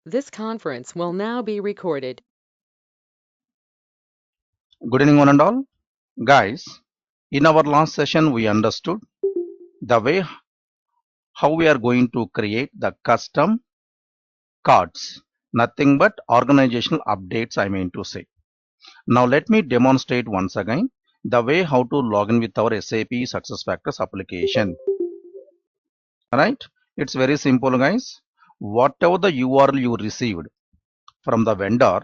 This conference will now be recorded. Good evening, one and all. Guys, in our last session, we understood the way how we are going to create the custom cards. Nothing but organizational updates, I mean to say. Now, let me demonstrate once again the way how to log in with our SAP SuccessFactors application. Right? It's very simple, guys. Whatever the URL you received from the vendor,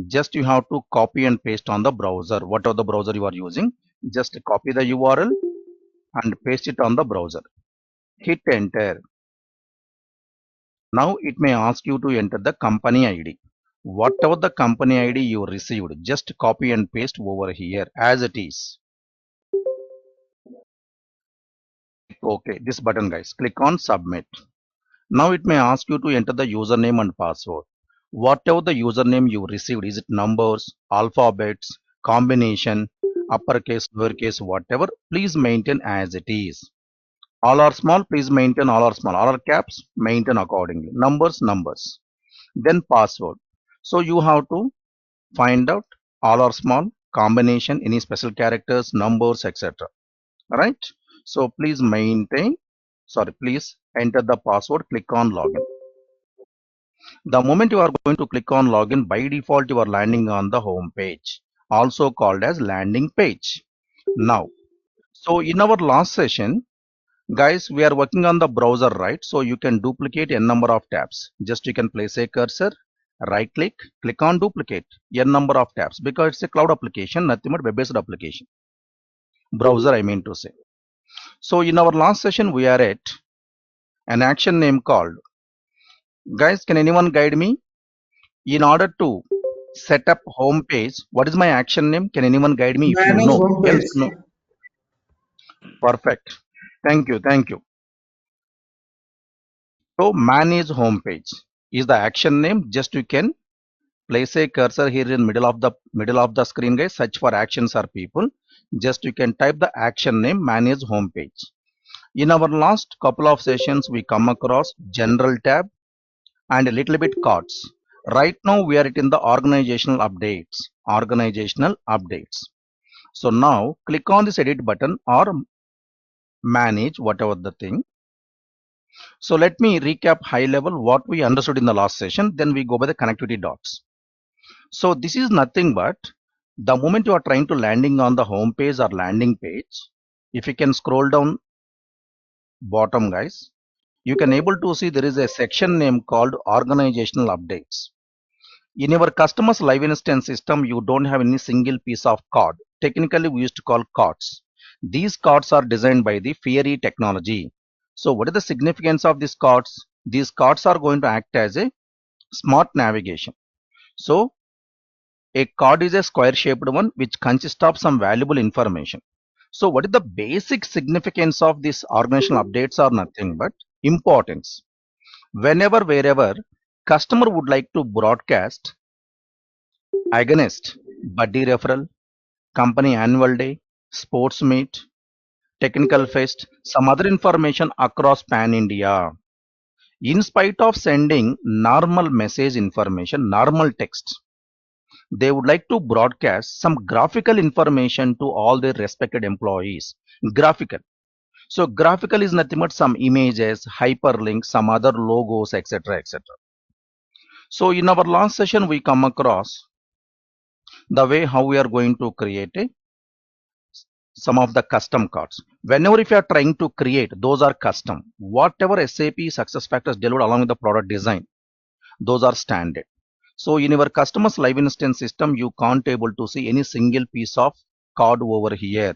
just you have to copy and paste on the browser. Whatever the browser you are using, just copy the URL and paste it on the browser. Hit enter. Now it may ask you to enter the company ID. Whatever the company ID you received, just copy and paste over here as it is. Okay, this button, guys. Click on submit. Now it may ask you to enter the username and password. Whatever the username you received, is it numbers, alphabets, combination, uppercase, lowercase, whatever, please maintain as it is. All are small, please maintain all are small. All are caps, maintain accordingly. Numbers. Then password. So you have to find out all are small, combination, any special characters, numbers, etc. Right? So please please enter the password, click on login. The moment you are going to click on login, by default you are landing on the home page, also called as landing page. Now, so in our last session, guys, we are working on the browser, right? So you can duplicate n number of tabs. Just you can place a cursor, right click on duplicate n number of tabs because it's a cloud application, nothing but web-based application. Browser, I mean to say. So in our last session, we are at an action name called. Guys, can anyone guide me? In order to set up home page, what is my action name? Can anyone guide me if you Manage know? Else, homepage. no. Perfect. Thank you. So manage home page is the action name. Just you can place a cursor here in middle of the screen, guys. Search for actions or people. Just you can type the action name manage home page. In our last couple of sessions, we come across general tab and a little bit cards. Right now we are in the organizational updates. So now click on this edit button or manage whatever the thing. So let me recap high level what we understood in the last session. Then we go by the connectivity dots. So this is nothing but the moment you are trying to landing on the home page or landing page, if you can scroll down bottom, guys, you can able to see there is a section name called organizational updates. In your customer's live instance system, you don't have any single piece of code. Technically, we used to call cards. These cards are designed by the Fiery technology. So what is the significance of these cards? These cards are going to act as a smart navigation. So a card is a square shaped one which consists of some valuable information. So what is the basic significance of these organizational updates are nothing but importance. Wherever customer would like to broadcast against buddy referral, company annual day, sports meet, technical fest, some other information across pan India. In spite of sending normal message information, normal text, they would like to broadcast some graphical information to all their respected employees. Graphical. So graphical is nothing but some images, hyperlinks, some other logos, etc. etc. So in our last session, we come across the way how we are going to create some of the custom cards. Whenever if you are trying to create, those are custom. Whatever SAP SuccessFactors delivered along with the product design, those are standard. So in your customer's live instance system, you can't able to see any single piece of card over here.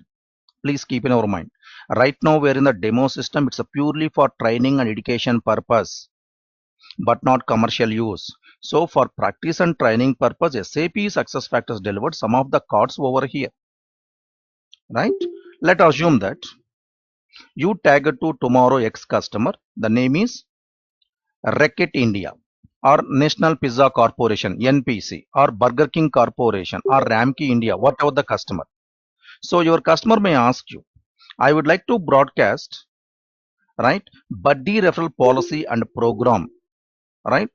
Please keep in our mind. Right now we are in the demo system. It's a purely for training and education purpose, but not commercial use. So for practice and training purpose, SAP SuccessFactors delivered some of the cards over here. Right? Let us assume that you tag it to tomorrow X customer. The name is Reckitt India or National Pizza Corporation (NPC) or Burger King Corporation or Ramki India, whatever the customer. So your customer may ask you, I would like to broadcast, right, buddy referral policy and program, right,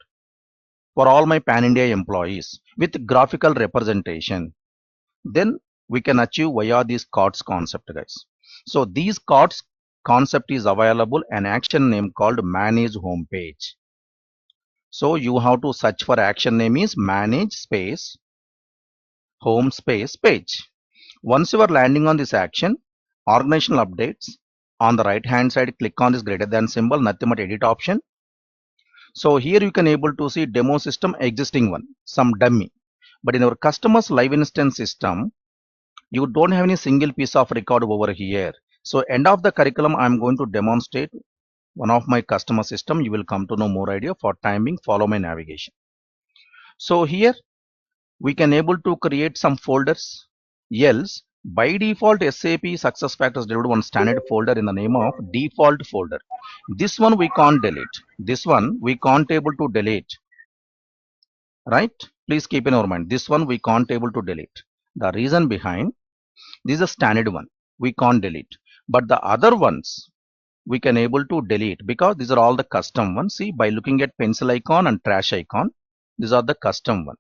for all my Pan India employees with graphical representation. Then we can achieve via these cards concept, guys. So these cards concept is available an action name called manage home page. So you have to search for action name is manage space home space page. Once you are landing on this action, organizational updates, on the right hand side click on this greater than symbol, nothing but edit option. So here you can able to see demo system existing one, some dummy. But in our customer's live instance system, you don't have any single piece of record over here. So end of the curriculum, I'm going to demonstrate one of my customer system. You will come to know more idea. For time being, follow my navigation. So here we can able to create some folders. Else, by default, SAP SuccessFactors delivered one standard folder in the name of default folder. This one we can't delete. This one we can't able to delete. Right? Please keep in our mind. This one we can't able to delete. The reason behind this is a standard one. We can't delete. But the other ones we can able to delete because these are all the custom ones. See, by looking at pencil icon and trash icon, these are the custom one.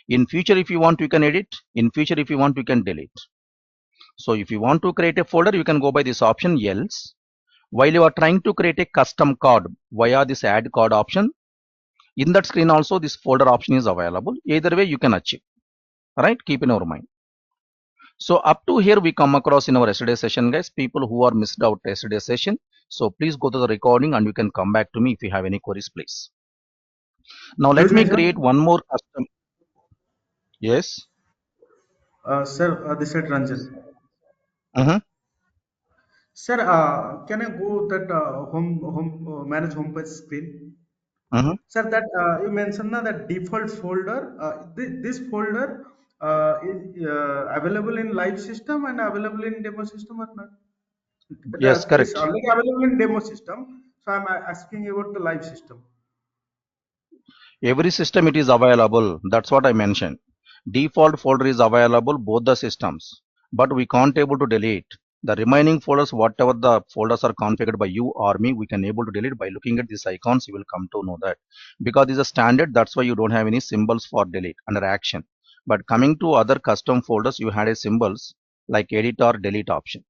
In future, if you want, you can edit. In future, if you want, you can delete. So if you want to create a folder, you can go by this option else. While you are trying to create a custom card via this add card option, in that screen also this folder option is available. Either way you can achieve. Right? Keep in our mind. So up to here we come across in our yesterday session, guys. People who are missed out yesterday session. So please go to the recording and you can come back to me if you have any queries, please. Now let Excuse me, me sir. create one more custom. Yes. Sir, this is Ranjan. Uh-huh. Sir, can I go that manage homepage screen? Uh-huh. Sir, that you mentioned that default folder. This folder is available in live system and available in demo system or not? Yes, It's correct. already available in demo system. So I'm asking about the live system. Every system it is available. That's what I mentioned. Default folder is available both the systems, but we can't able to delete. The remaining folders, whatever the folders are configured by you or me, we can able to delete by looking at these icons. You will come to know that because this is a standard. That's why you don't have any symbols for delete under action. But coming to other custom folders, you had a symbols like edit or delete option.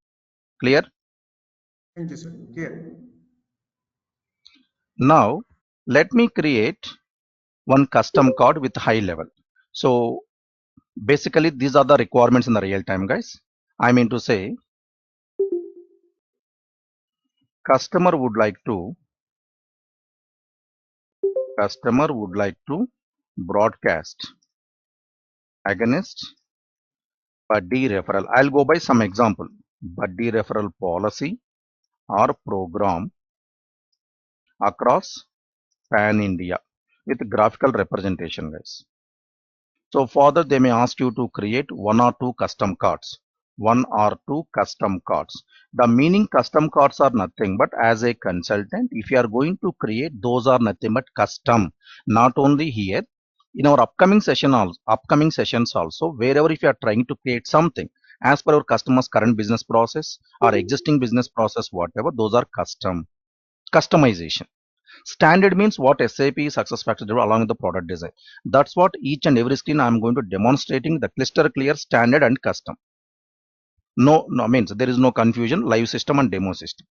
Clear? Thank you, sir. Clear. Now let me create one custom card with high level. So basically these are the requirements in the real time, guys. I mean to say customer would like to broadcast against buddy referral. I'll go by some example. Buddy referral policy or program across pan India with graphical representation, guys. So for that, they may ask you to create one or two custom cards. One or two custom cards. The meaning custom cards are nothing but as a consultant, if you are going to create, those are nothing but custom. Not only here, in our upcoming sessions also, wherever if you are trying to create something as per our customer's current business process or existing business process, whatever, those are customization. Standard means what SAP SuccessFactors do along with the product design. That's what each and every screen I'm going to demonstrating the cluster clear standard and custom. No means there is no confusion. Live system and demo system.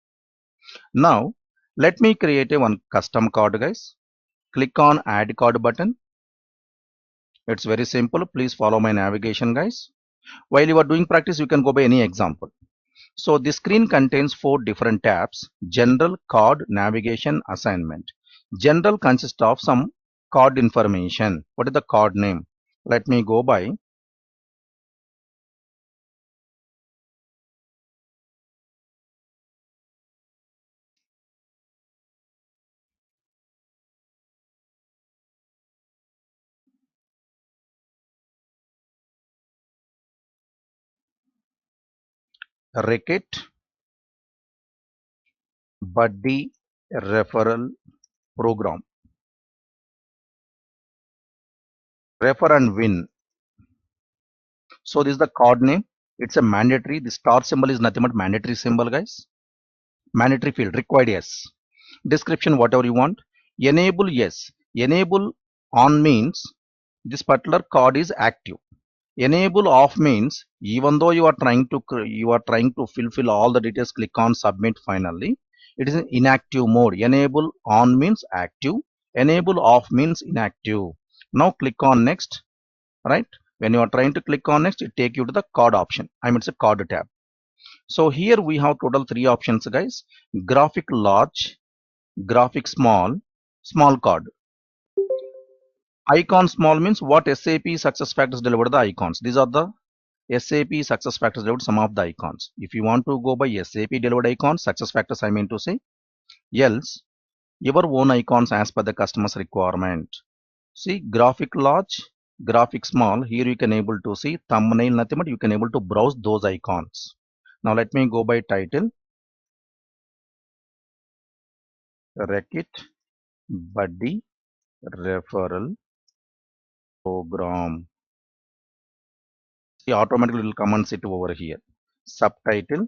Now let me create a one custom card, guys. Click on add card button. It's very simple. Please follow my navigation, guys. While you are doing practice, you can go by any example. So the screen contains four different tabs: General, Card, Navigation, Assignment. General consists of some card information. What is the card name? Let me go by Reckitt Buddy Referral Program. Refer and win. So this is the card name. It's a mandatory. The star symbol is nothing but mandatory symbol, guys. Mandatory field required, yes. Description, whatever you want. Enable, yes. Enable On means this particular card is active. Enable off means even though you are trying to fulfill all the details, click on submit finally. It is in inactive mode. Enable on means active. Enable off means inactive. Now click on next. Right? When you are trying to click on next, it take you to the card option. I mean it's a card tab. So here we have total three options, guys. Graphic large, graphic small, small card. Icon small means what SAP SuccessFactors delivered the icons. These are the SAP SuccessFactors delivered some of the icons. If you want to go by SAP delivered icons, SuccessFactors I mean to say, else your own icons as per the customer's requirement. See graphic large, graphic small. Here you can able to see thumbnail, nothing but you can able to browse those icons. Now let me go by title. Reckitt Buddy Referral Program. See automatically will come and sit over here. Subtitle,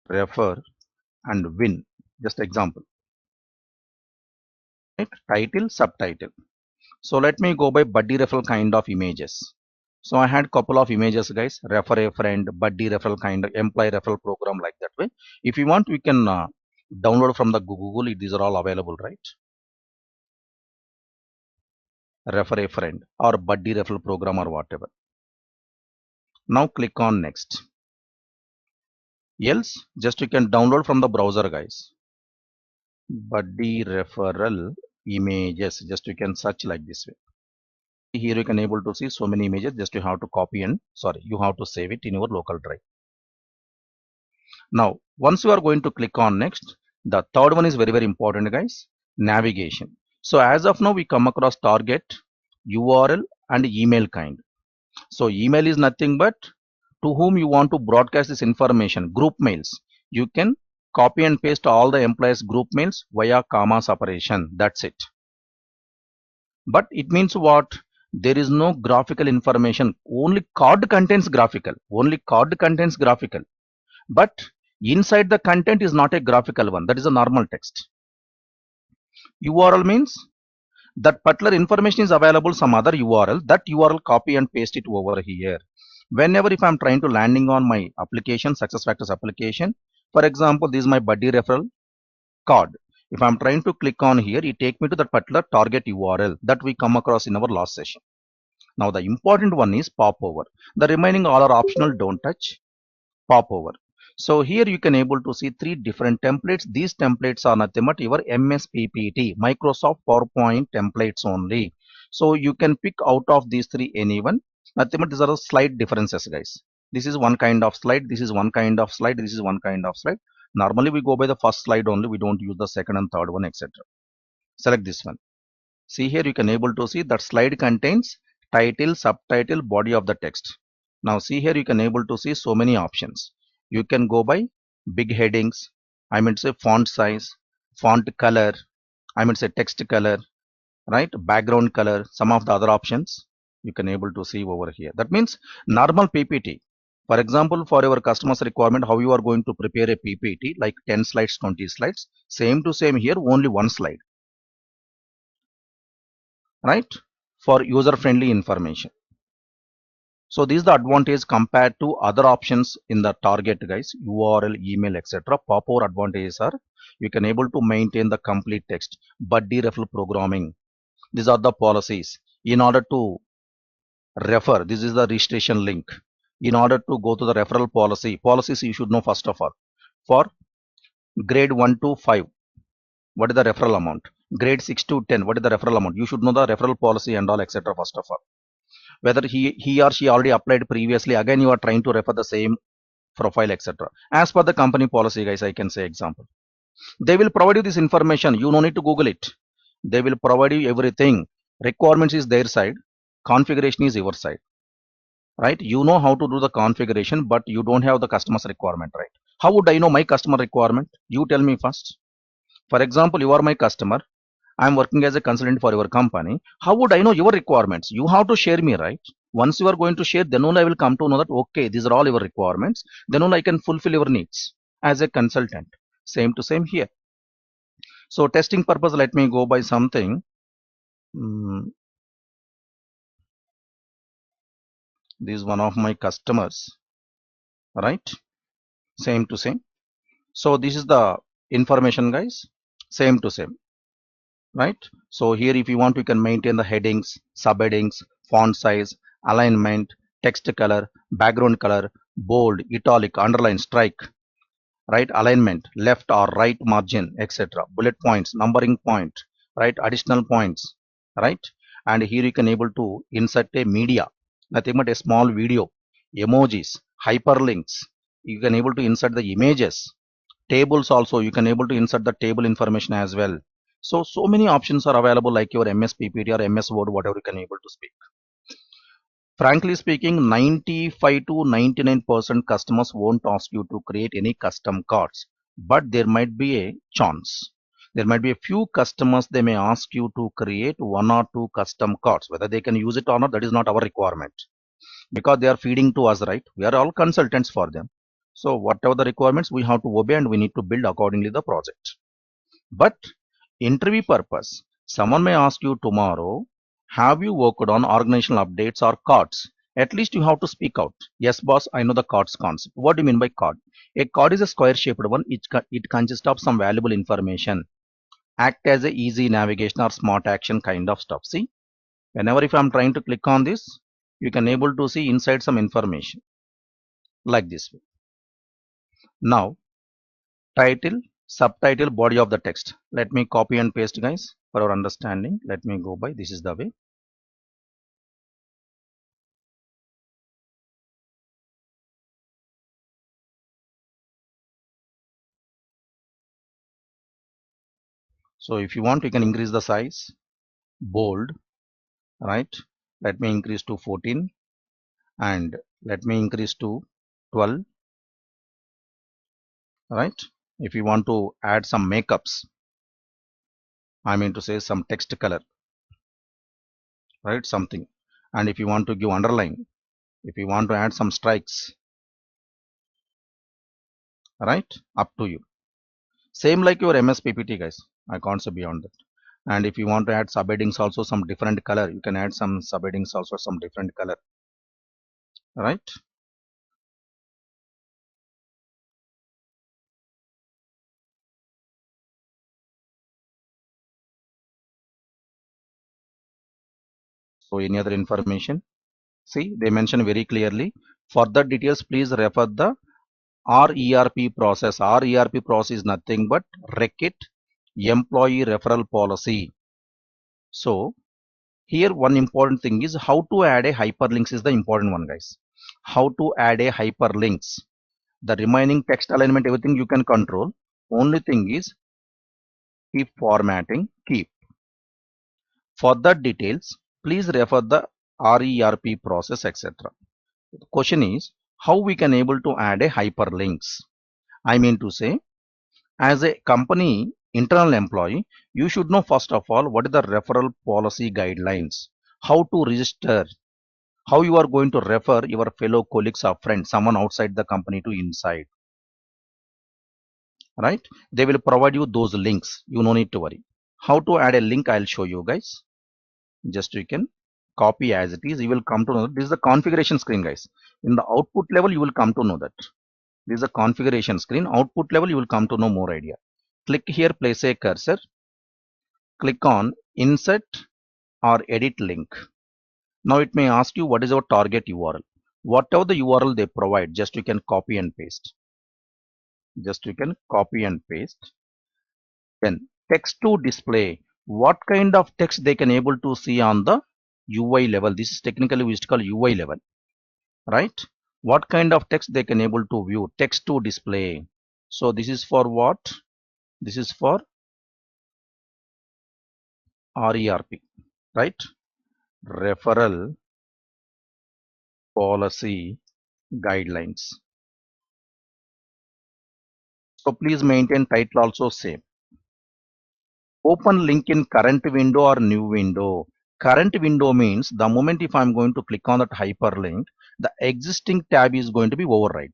refer and win. Just example. Right? Title, subtitle. So let me go by buddy referral kind of images. So I had couple of images, guys. Refer a friend, buddy referral kind of employee referral program like that way. If you want, we can download from the Google. These are all available, right? Refer a friend or buddy referral program or whatever. Now click on next. Else, just you can download from the browser, guys. Buddy referral images. Just you can search like this way. Here you can able to see so many images. Just you have to copy and you have to save it in your local drive. Now once you are going to click on next, the third one is very important, guys. Navigation. So as of now we come across target, URL and email kind. So email is nothing but to whom you want to broadcast this information. Group mails, you can copy and paste all the employees group mails via commas operation. That's it. But it means what? There is no graphical information. Only card contains graphical. Only card contains graphical. But inside the content is not a graphical one. That is a normal text. URL means that particular information is available some other URL. That URL copy and paste it over here. Whenever if I'm trying to landing on my application, SuccessFactors application, for example, this is my buddy referral card. If I'm trying to click on here, it take me to that particular target URL that we come across in our last session. Now the important one is popover. The remaining all are optional, don't touch. Popover. So here you can able to see three different templates. These templates are nothing but your MS PPT, Microsoft PowerPoint templates only. So you can pick out of these three anyone. Nothing but these are the slide differences, guys. This is one kind of slide. This is one kind of slide. This is one kind of slide. Normally we go by the first slide only. We don't use the second and third one, etc. Select this one. See here you can able to see that slide contains title, subtitle, body of the text. Now see here you can able to see so many options. You can go by big headings, I mean say font size, font color, I mean say text color, right? Background color, some of the other options you can able to see over here. That means normal PPT. For example, for your customers requirement, how you are going to prepare a PPT like 10 slides, 20 slides, same to same here, only one slide. Right, for user friendly information. So this is the advantage compared to other options in the target, guys. URL, email, etc. Popover advantages are you can able to maintain the complete text. Buddy referral programming, these are the policies. In order to refer, this is the registration link. In order to go to the referral policies you should know first of all. For grade 1 to 5, what is the referral amount? Grade 6 to 10, what is the referral amount? You should know the referral policy and all, etc. First of all, whether he or she already applied previously, again you are trying to refer the same profile, etc. As per the company policy, guys, I can say example. They will provide you this information. You no need to Google it. They will provide you everything. Requirements is their side. Configuration is your side. Right? You know how to do the configuration, but you don't have the customer's requirement, right? How would I know my customer requirement? You tell me first. For example, you are my customer. I'm working as a consultant for your company. How would I know your requirements? You have to share me, right? Once you are going to share, then only I will come to know that, okay, these are all your requirements. Then only I can fulfill your needs as a consultant. Same to same here. So testing purpose, let me go by something. Mm, this is one of my customers, right? Same to same. So this is the information, guys. Same to same, right? So here, if you want, you can maintain the headings, subheadings, font size, alignment, text color, background color, bold, italic, underline, strike, right? Alignment, left or right margin, etc. Bullet points, numbering point, right? Additional points, right? And here you can able to insert a media, nothing but a small video, emojis, hyperlinks. You can able to insert the images, tables also. You can able to insert the table information as well. So many options are available, like your MS PPT or MS Word, whatever you can able to speak. Frankly speaking, 95 to 99% customers won't ask you to create any custom cards, but there might be a chance. There might be a few customers, they may ask you to create one or two custom cards. Whether they can use it or not, that is not our requirement, because they are feeding to us, right? We are all consultants for them. So whatever the requirements, we have to obey and we need to build accordingly the project. But interview purpose, someone may ask you tomorrow, have you worked on organizational updates or cards? At least you have to speak out. Yes, boss, I know the cards concept. What do you mean by card? A card is a square shaped one. It consists of some valuable information. Act as a easy navigation or smart action kind of stuff. See, whenever if I'm trying to click on this, you can able to see inside some information like this way. Now, title, subtitle, body of the text. Let me copy and paste, guys, for our understanding. Let me go by, this is the way. So if you want, you can increase the size, bold, right? Let me increase to 14 and let me increase to 12, right? If you want to add some makeups, I mean to say some text color, right? Something. And if you want to give underline, if you want to add some strikes, right? Up to you. Same like your MS PPT, guys. I can't say beyond that. And if you want to add subheadings also some different color, you can add some subheadings also some different color, right? So any other information? See, they mention very clearly. Further details, please refer the RERP process. RERP process is nothing but Reckitt Employee Referral Policy. So here one important thing is how to add a hyperlinks is the important one, guys. How to add a hyperlinks. The remaining text alignment, everything you can control. Only thing is keep formatting, keep. Further details, please refer the RERP process, etc. The question is how we can able to add a hyperlinks. I mean to say, as a company internal employee, you should know first of all what is the referral policy guidelines, how to register, how you are going to refer your fellow colleagues or friends, someone outside the company to inside, right? They will provide you those links. You no need to worry. How to add a link, I'll show you, guys. Just you can copy as it is. You will come to know this is the configuration screen, guys. In the output level, you will come to know that. This is a configuration screen. Output level, you will come to know more idea. Click here, place a cursor. Click on insert or edit link. Now it may ask you what is our target URL. Whatever the URL they provide, just you can copy and paste. Just you can copy and paste. Then text to display. What kind of text they can able to see on the UI level? This is technically we used to call UI level, right? What kind of text they can able to view? Text to display. So this is for what? This is for RERP, right? Referral policy guidelines. So please maintain title also same. Open link in current window or new window. Current window means the moment if I'm going to click on that hyperlink, the existing tab is going to be override.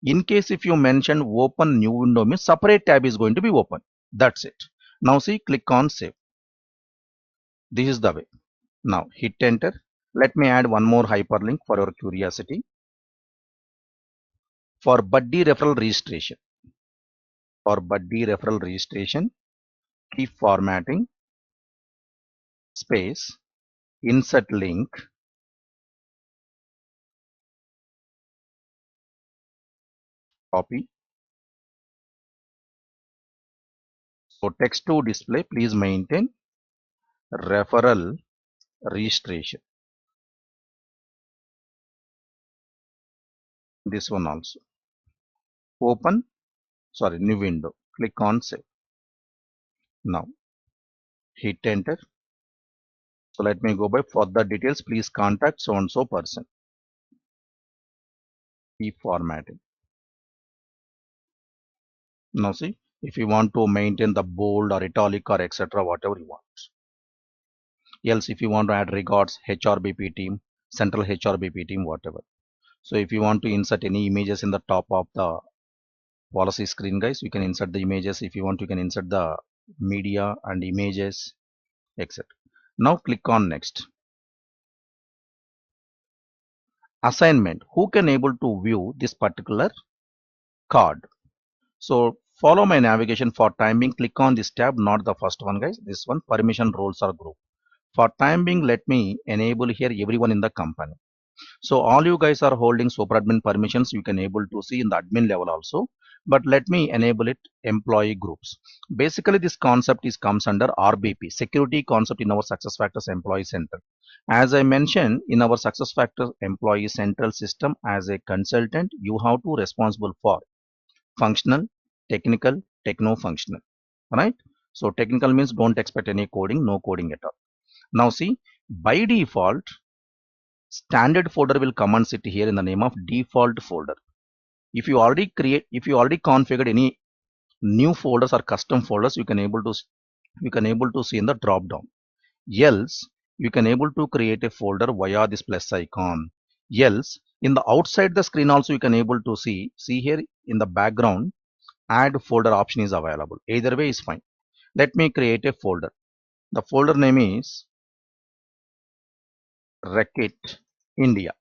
In case if you mention open new window means separate tab is going to be open. That's it. Now see, click on save. This is the way. Now hit enter. Let me add one more hyperlink for your curiosity. For buddy referral registration. For buddy referral registration, keep formatting, space, insert link, copy. So text to display, please maintain referral registration. This one also. Open, new window. Click on save. Now hit enter. So let me go by further details. Please contact so and so person. Keep formatting. Now see, if you want to maintain the bold or italic or etc. whatever you want. Else if you want to add regards, HRBP team, central HRBP team, whatever. So if you want to insert any images in the top of the policy screen, guys, you can insert the images. If you want, you can insert the media and images, etc. Now click on next. Assignment. Who can able to view this particular card? So follow my navigation. For time being, click on this tab, not the first one, guys. This one, permission roles or group. For time being, let me enable here everyone in the company. So all you guys are holding super admin permissions, you can able to see in the admin level also. But let me enable it employee groups. Basically, this concept is comes under RBP, security concept in our SuccessFactors Employee Center. As I mentioned, in our SuccessFactors Employee Central system, as a consultant, you have to responsible for functional, technical, techno-functional. Right? So technical means don't expect any coding, no coding at all. Now see, by default, standard folder will come and sit here in the name of default folder. If you already configured any new folders or custom folders, you can able to see in the drop down. Else you can able to create a folder via this plus icon. Else in the outside the screen also you can able to see here in the background, add folder option is available. Either way is fine. Let me create a folder. The folder name is Reckitt India.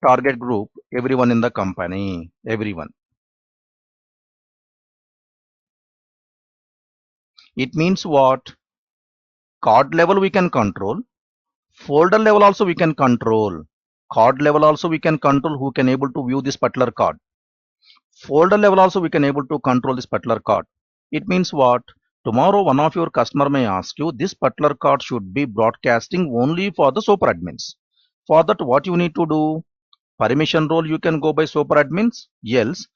Target group, everyone in the company, everyone. It means what? Card level we can control, folder level also we can control, card level also we can control who can able to view this particular card, folder level also we can able to control this particular card. It means what? Tomorrow one of your customer may ask you, this particular card should be broadcasting only for the super admins. For that, what you need to do? Permission role you can go by super admins. Else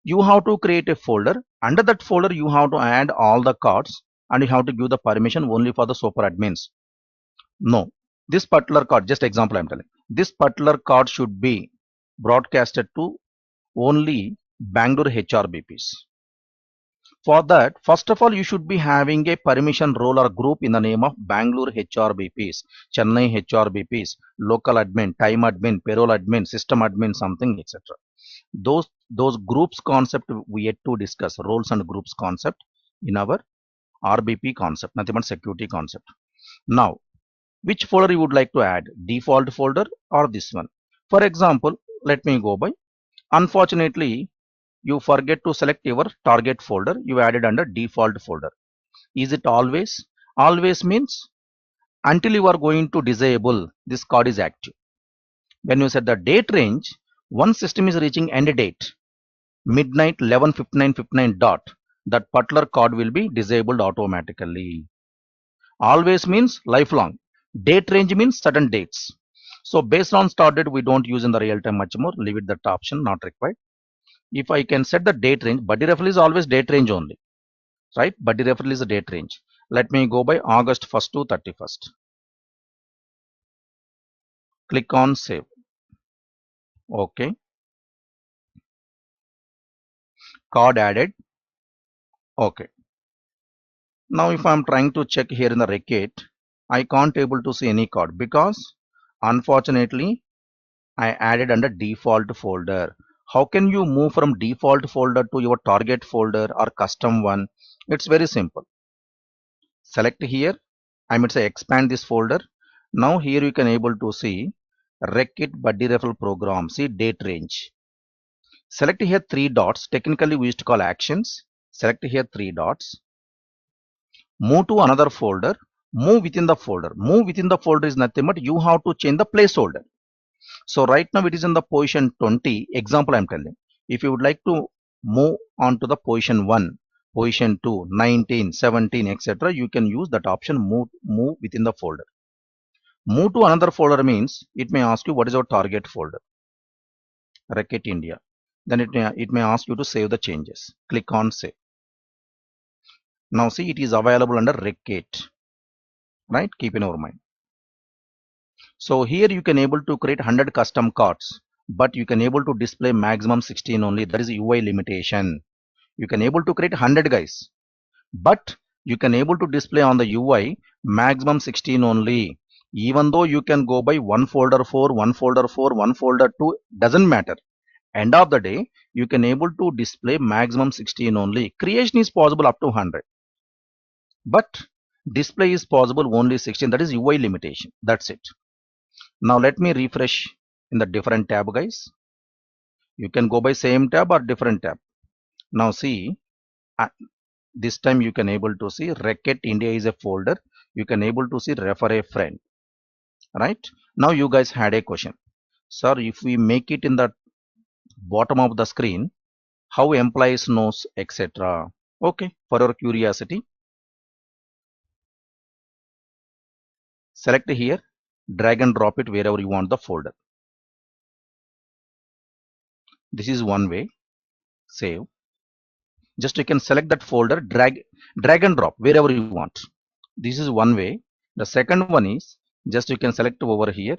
you have to create a folder. Under that folder you have to add all the cards and you have to give the permission only for the super admins. No, this particular card, just example I'm telling, this particular card should be broadcasted to only Bangalore HRBPs. For that, first of all, you should be having a permission role or group in the name of Bangalore HRBPs, Chennai HRBPs, local admin, time admin, payroll admin, system admin, something, etc. Those groups concept we yet to discuss, roles and groups concept in our RBP concept, nothing but security concept. Now, which folder you would like to add, default folder or this one? For example, let me go by, unfortunately you forget to select your target folder, you added under default folder. Is it always? Always means until you are going to disable this card is active. When you set the date range, one system is reaching end date midnight 11:59:59 dot, that particular card will be disabled automatically. Always means lifelong. Date range means certain dates. So based on start date, we don't use in the real time much more. Leave it that option, not required. If I can set the date range, buddy referral is always date range only, right? Buddy referral is the date range. Let me go by August 1st to 31st. Click on save. Okay. Card added. Okay. Now if I'm trying to check here in the Reckitt, I can't able to see any card because unfortunately I added under default folder. How can you move from default folder to your target folder or custom one? It's very simple. Select here, I might say expand this folder. Now here you can able to see Reckitt Buddy Referral Program. See date range. Select here three dots. Technically we used to call actions. Select here three dots. Move to another folder. Move within the folder. Move within the folder is nothing but you have to change the placeholder. So right now it is in the position 20. Example I am telling. If you would like to move on to the position 1, position 2, 19, 17, etc., you can use that option move within the folder. Move to another folder means it may ask you what is your target folder. Reckitt India. Then it may ask you to save the changes. Click on save. Now see it is available under Reckitt. Right? Keep in our mind. So here you can able to create 100 custom cards, but you can able to display maximum 16 only. That is UI limitation. You can able to create 100 guys, but you can able to display on the UI maximum 16 only. Even though you can go by one folder 4, one folder 4, one folder 2, doesn't matter. End of the day, you can able to display maximum 16 only. Creation is possible up to 100, but display is possible only 16. That is UI limitation. That's it. Now let me refresh in the different tab guys. You can go by same tab or different tab. Now see, this time you can able to see Reckitt India is a folder. You can able to see refer a friend. Right? Now you guys had a question. Sir, if we make it in the bottom of the screen, how employees knows, etc. Okay, for your curiosity, select here, drag and drop it wherever you want the folder. This is one way. Save. Just you can select that folder, drag and drop wherever you want. This is one way. The second one is just you can select over here,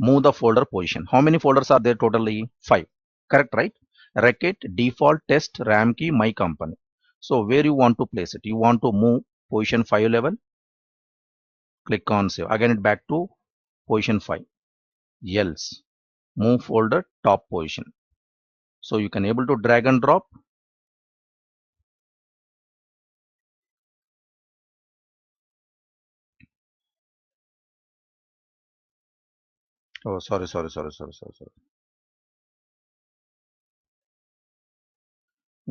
move the folder position. How many folders are there totally? 5. Correct, right? Reckitt, default, test, RAM key, my company. So where you want to place it? You want to move position 5 level. Click on save. Again it back to position 5. Else move folder top position. So you can able to drag and drop. Oh, sorry.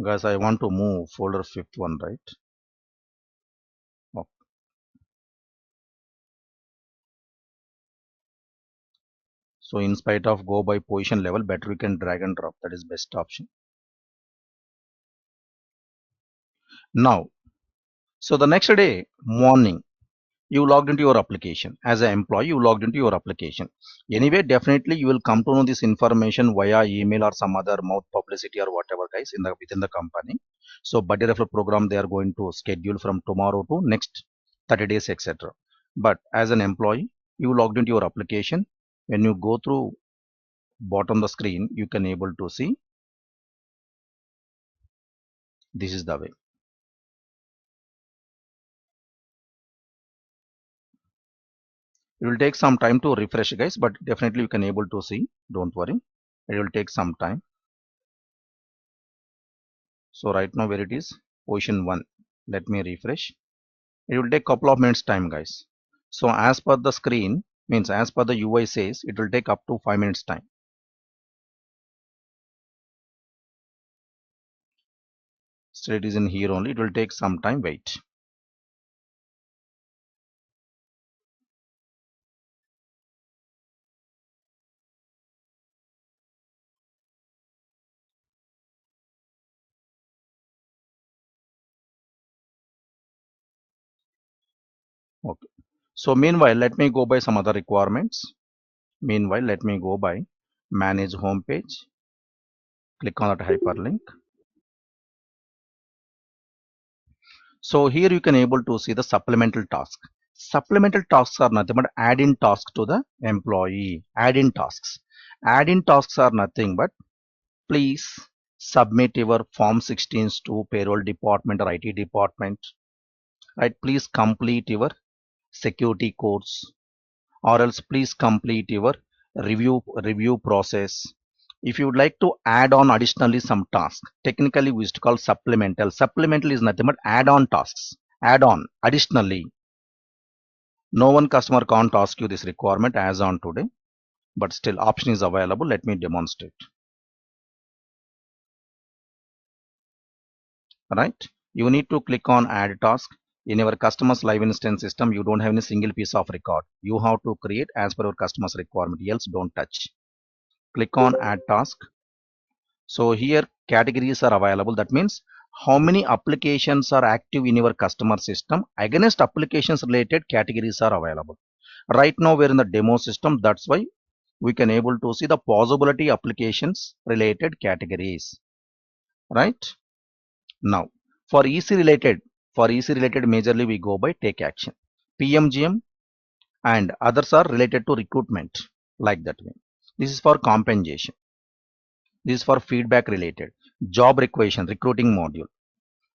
Guys, I want to move folder 5th one, right? Oh. So in spite of go by position level, better we can drag and drop. That is best option. Now, so the next day morning, you logged into your application. As an employee, you logged into your application. Anyway, definitely you will come to know this information via email or some other mouth publicity or whatever, guys, within the company. So buddy referral program they are going to schedule from tomorrow to next 30 days, etc. But as an employee, you logged into your application. When you go through bottom the screen, you can able to see this is the way. It will take some time to refresh, guys, but definitely you can able to see. Don't worry, it will take some time. So right now where it is, position 1. Let me refresh. It will take couple of minutes time, guys. So as per the screen, means as per the UI says, it will take up to 5 minutes time. So it is in here only. It will take some time. Wait. Okay. So meanwhile, let me go by some other requirements. Meanwhile, let me go by manage home page. Click on that hyperlink. So here you can able to see the supplemental task. Supplemental tasks are nothing but add-in tasks to the employee. Add-in tasks. Add-in tasks are nothing but please submit your form 16s to payroll department or IT department. Right? Please complete your security course, or else please complete your review process. If you would like to add on additionally some task, technically we used to call supplemental. Supplemental is nothing but add-on tasks. Add on. Additionally, no one customer can't ask you this requirement as on today, but still option is available. Let me demonstrate. Right? You need to click on add task. In your customer's live instance system, you don't have any single piece of record. You have to create as per your customer's requirement, else don't touch. Click on add task. So here categories are available. That means how many applications are active in your customer system against applications related categories are available. Right now we're in the demo system. That's why we can able to see the possibility applications related categories. Right? Now for EC related majorly we go by take action. PMGM and others are related to recruitment like that way. This is for compensation. This is for feedback related. Job requisition, recruiting module.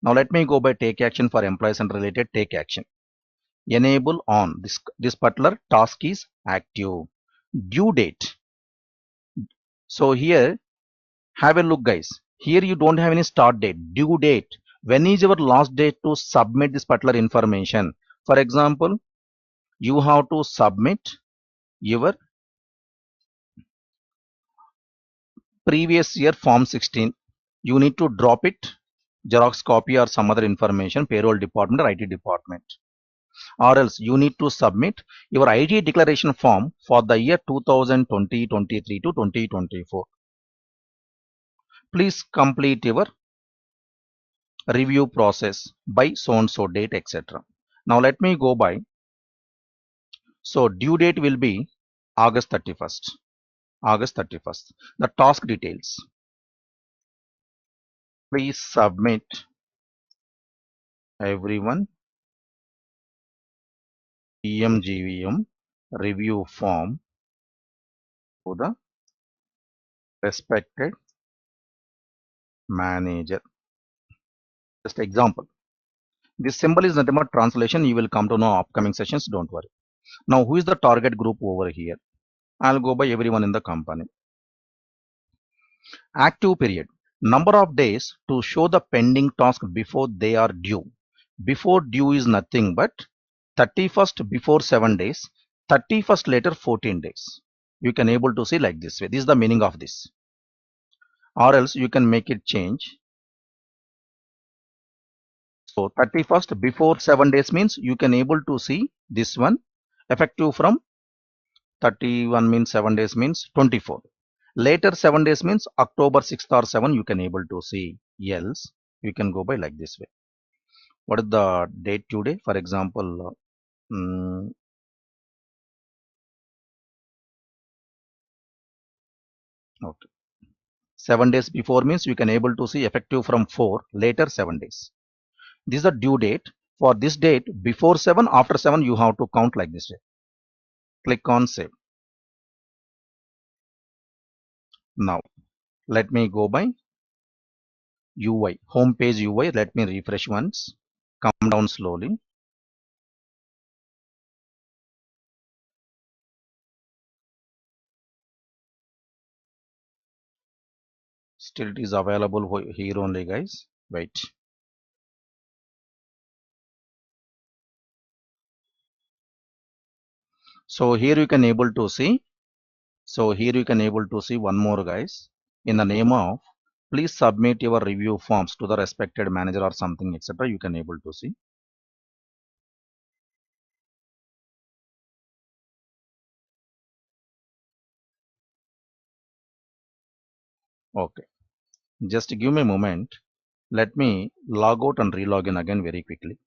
Now let me go by take action for employees and related take action. Enable on this particular task is active. Due date. So here have a look guys. Here you don't have any start date. Due date. When is your last date to submit this particular information? For example, you have to submit your previous year form 16. You need to drop it, Xerox copy or some other information, payroll department or IT department. Or else you need to submit your IT declaration form for the year 2020-23 to 2024. Please complete your review process by so and so date, etc. Now let me go by. So due date will be August 31st. August 31st. The task details. Please submit everyone PMGVM review form to the respected manager. Just example. This symbol is nothing but translation. You will come to know upcoming sessions. Don't worry. Now, who is the target group over here? I'll go by everyone in the company. Active period. Number of days to show the pending task before they are due. Before due is nothing but 31st before 7 days, 31st later 14 days. You can able to see like this way. This is the meaning of this. Or else you can make it change. So 31st before 7 days means you can able to see this one effective from 31 means 7 days means 24. Later 7 days means October 6th or 7 you can able to see. Else you can go by like this way. What is the date today? For example, okay. 7 days before means you can able to see effective from 4, later 7 days. This is the due date. For this date, before 7, after 7, you have to count like this way. Click on save. Now, let me go by UI, home page UI. Let me refresh once. Come down slowly. Still it is available here only, guys. Wait. So here you can able to see. So here you can able to see one more, guys. In the name of, please submit your review forms to the respected manager or something, etc. You can able to see. Okay. Just give me a moment. Let me log out and relog in again very quickly.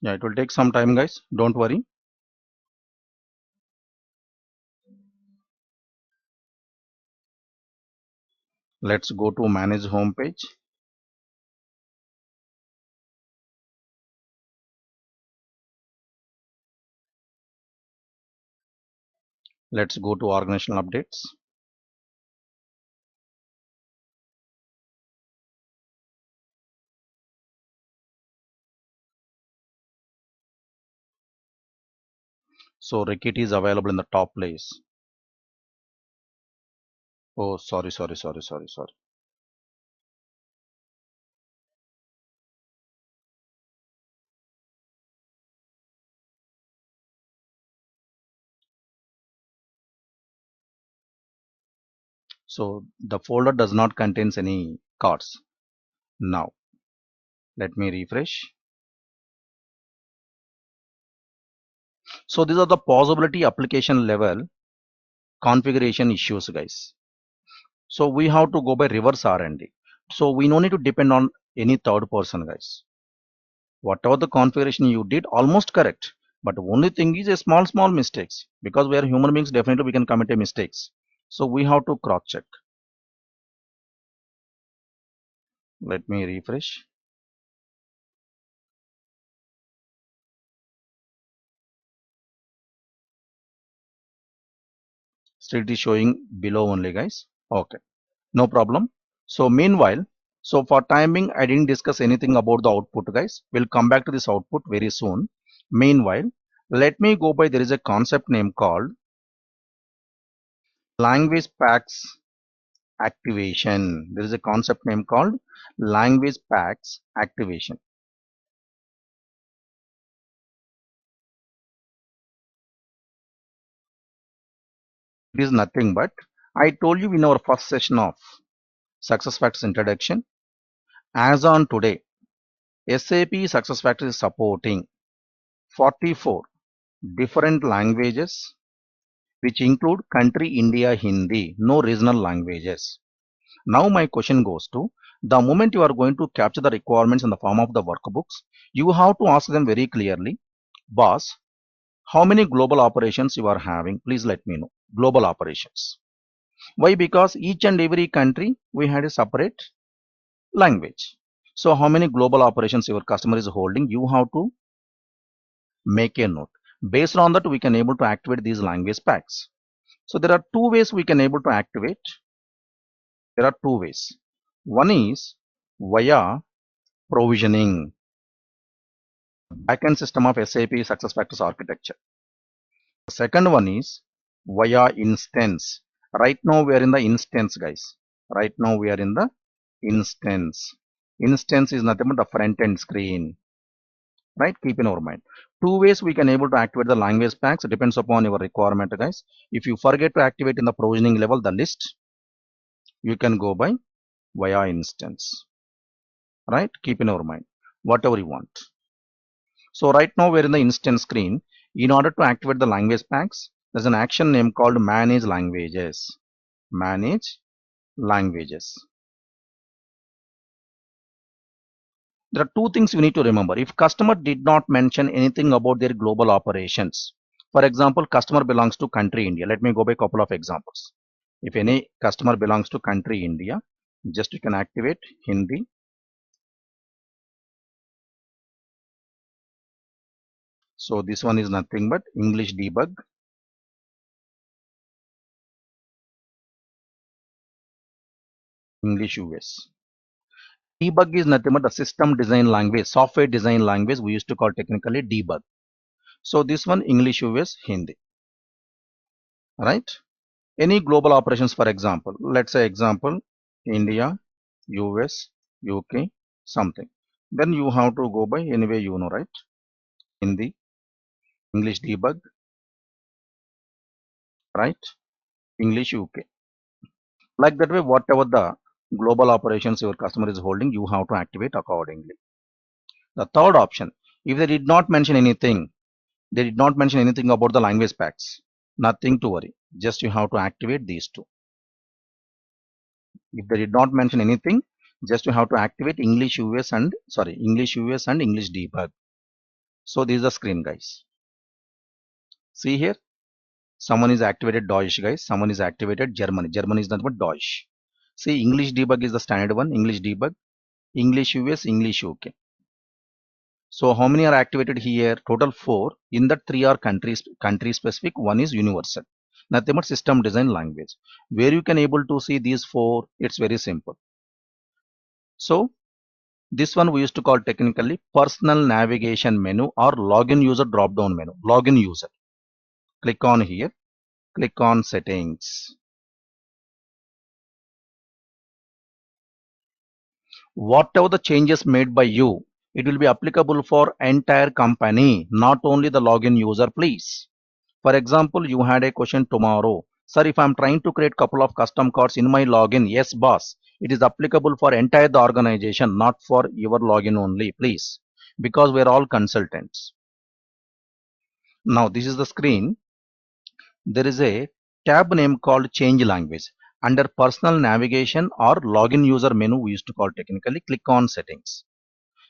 Yeah, it will take some time, guys. Don't worry. Let's go to manage home page. Let's go to organizational updates. So Ricket is available in the top place. Oh, sorry. So the folder does not contains any cards. Now let me refresh. So these are the possibility application level configuration issues, guys. So we have to go by reverse R&D. So we no need to depend on any third person, guys. Whatever the configuration you did, almost correct. But only thing is a small mistakes, because we are human beings. Definitely we can commit a mistakes. So we have to cross check. Let me refresh. Still it is showing below only, guys. Okay, no problem. So meanwhile, so for timing, I didn't discuss anything about the output, guys. We'll come back to this output very soon. Meanwhile, let me go by, there is a concept name called language packs activation. There is a concept name called language packs activation. It is nothing but, I told you in our first session of success factors introduction, as on today, SAP success factors is supporting 44 different languages, which include country India Hindi, no regional languages. Now my question goes to, the moment you are going to capture the requirements in the form of the workbooks, you have to ask them very clearly, boss, how many global operations you are having? Please let me know. Global operations. Why? Because each and every country we had a separate language. So how many global operations your customer is holding? You have to make a note. Based on that, we can able to activate these language packs. So there are two ways we can able to activate. There are two ways. One is via provisioning, backend system of SAP SuccessFactors architecture. The second one is via instance. Right now we are in the instance, guys. Right now we are in the instance. Instance is nothing but the front end screen. Right? Keep in our mind. Two ways we can able to activate the language packs. It depends upon your requirement, guys. If you forget to activate in the provisioning level the list, you can go by via instance. Right? Keep in our mind. Whatever you want. So right now we're in the instance screen. In order to activate the language packs, there's an action name called manage languages. Manage languages. There are two things you need to remember. If customer did not mention anything about their global operations, for example, customer belongs to country India. Let me go by a couple of examples. If any customer belongs to country India, just you can activate Hindi. So this one is nothing but English debug, English US. Debug is nothing but the system design language, software design language we used to call technically debug. So this one English US Hindi, right? Any global operations, for example, let's say example India, US, UK, something. Then you have to go by anyway, you know, right? Hindi, English debug, right? English UK. Like that way, whatever the global operations your customer is holding, you have to activate accordingly. The third option, if they did not mention anything, they did not mention anything about the language packs, nothing to worry. Just you have to activate these two. If they did not mention anything, just you have to activate English US and English US and English debug. So this is the screen, guys. See here, someone is activated Deutsch, guys. Someone is activated German. German is nothing but Deutsch. See, English debug is the standard one, English debug, English US, English UK. So how many are activated here? Total 4. In that 3 are country specific, one is universal. Nothing but system design language. Where you can able to see these 4, it's very simple. So this one we used to call technically personal navigation menu or login user drop down menu. Login user. Click on here. Click on settings. Whatever the changes made by you, it will be applicable for entire company, not only the login user, please. For example, you had a question tomorrow. Sir, if I'm trying to create couple of custom cards in my login, yes, boss, it is applicable for entire the organization, not for your login only, please, because we're all consultants. Now, this is the screen. There is a tab name called change language. Under personal navigation or login user menu, we used to call technically, click on settings.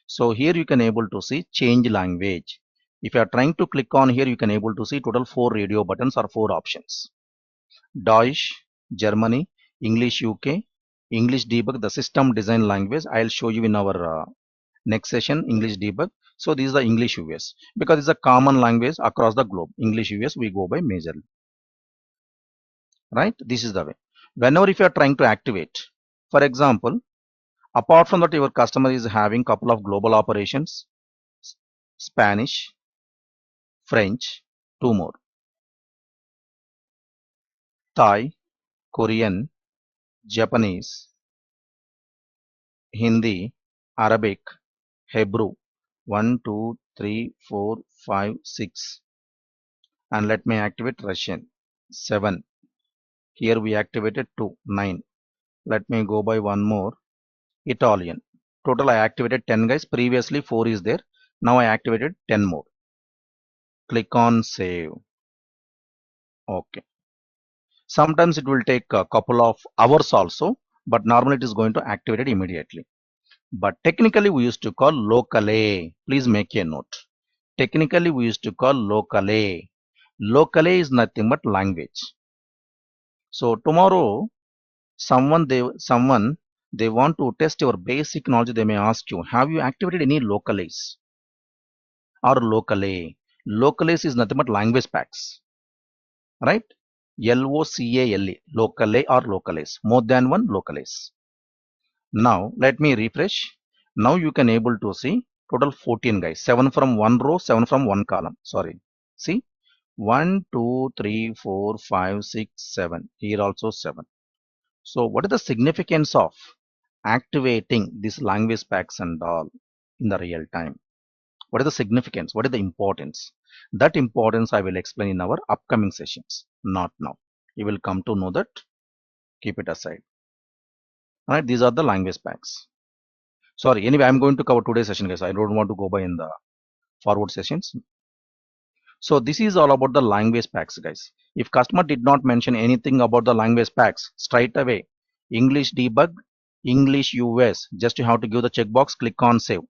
So here you can able to see change language. If you are trying to click on here, you can able to see total 4 radio buttons or 4 options. Deutsch, Germany, English UK, English debug, the system design language. I'll show you in our next session, English debug. So this is the English US because it's a common language across the globe. English US we go by majorly. Right? This is the way. Whenever if you are trying to activate, for example, apart from that your customer is having couple of global operations, Spanish, French, 2 more, Thai, Korean, Japanese, Hindi, Arabic, Hebrew, 1, 2, 3, 4, 5, 6. And let me activate Russian, 7. Here we activated 2, 9. Let me go by one more, Italian. Total I activated 10 guys. Previously 4 is there. Now I activated 10 more. Click on save. Okay. Sometimes it will take a couple of hours also, but normally it is going to activate it immediately. But technically we used to call locally. Please make a note. Technically we used to call locally. Locally is nothing but language. So tomorrow someone they want to test your basic knowledge, they may ask you, have you activated any localize or locally? Localize is nothing but language packs. Right? LOCALE, locale or localize, more than one localize. Now let me refresh. Now you can able to see total 14 guys, 7 from one row, 7 from one column. Sorry. See, 1, 2, 3, 4, 5, 6, 7. Here also 7. So what is the significance of activating these language packs and all in the real time? What is the significance? What is the importance? That importance I will explain in our upcoming sessions, not now. You will come to know that. Keep it aside. All right, these are the language packs. Sorry, anyway, I'm going to cover today's session, guys. I don't want to go by in the forward sessions. So this is all about the language packs, guys. If customer did not mention anything about the language packs, straight away, English debug, English US, just you have to give the checkbox, click on save.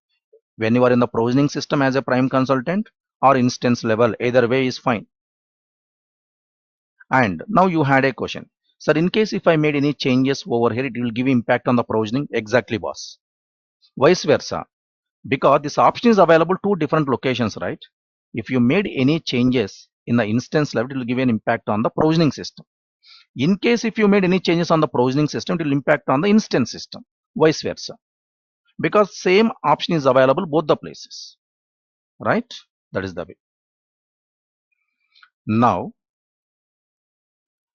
When you are in the provisioning system as a prime consultant or instance level, either way is fine. And now you had a question. Sir, in case if I made any changes over here, it will give impact on the provisioning. Exactly, boss. Vice versa. Because this option is available to different locations, right? If you made any changes in the instance level, it will give an impact on the provisioning system. In case if you made any changes on the provisioning system, it will impact on the instance system. Vice versa. Because same option is available both the places. Right? That is the way. Now,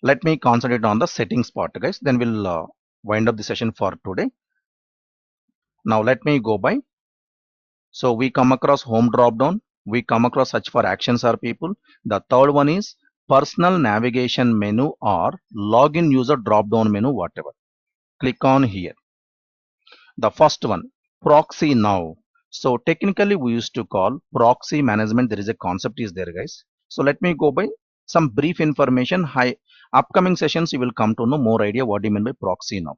let me concentrate on the settings part, guys. Then we'll wind up the session for today. Now, let me go by. So, we come across home drop down. We come across search for actions or people. The third one is personal navigation menu or login user drop down menu, whatever. Click on here. The first one, proxy now. So, technically, we used to call proxy management. There is a concept is there, guys. So, let me go by some brief information. Upcoming sessions you will come to know more idea what do you mean by proxy now.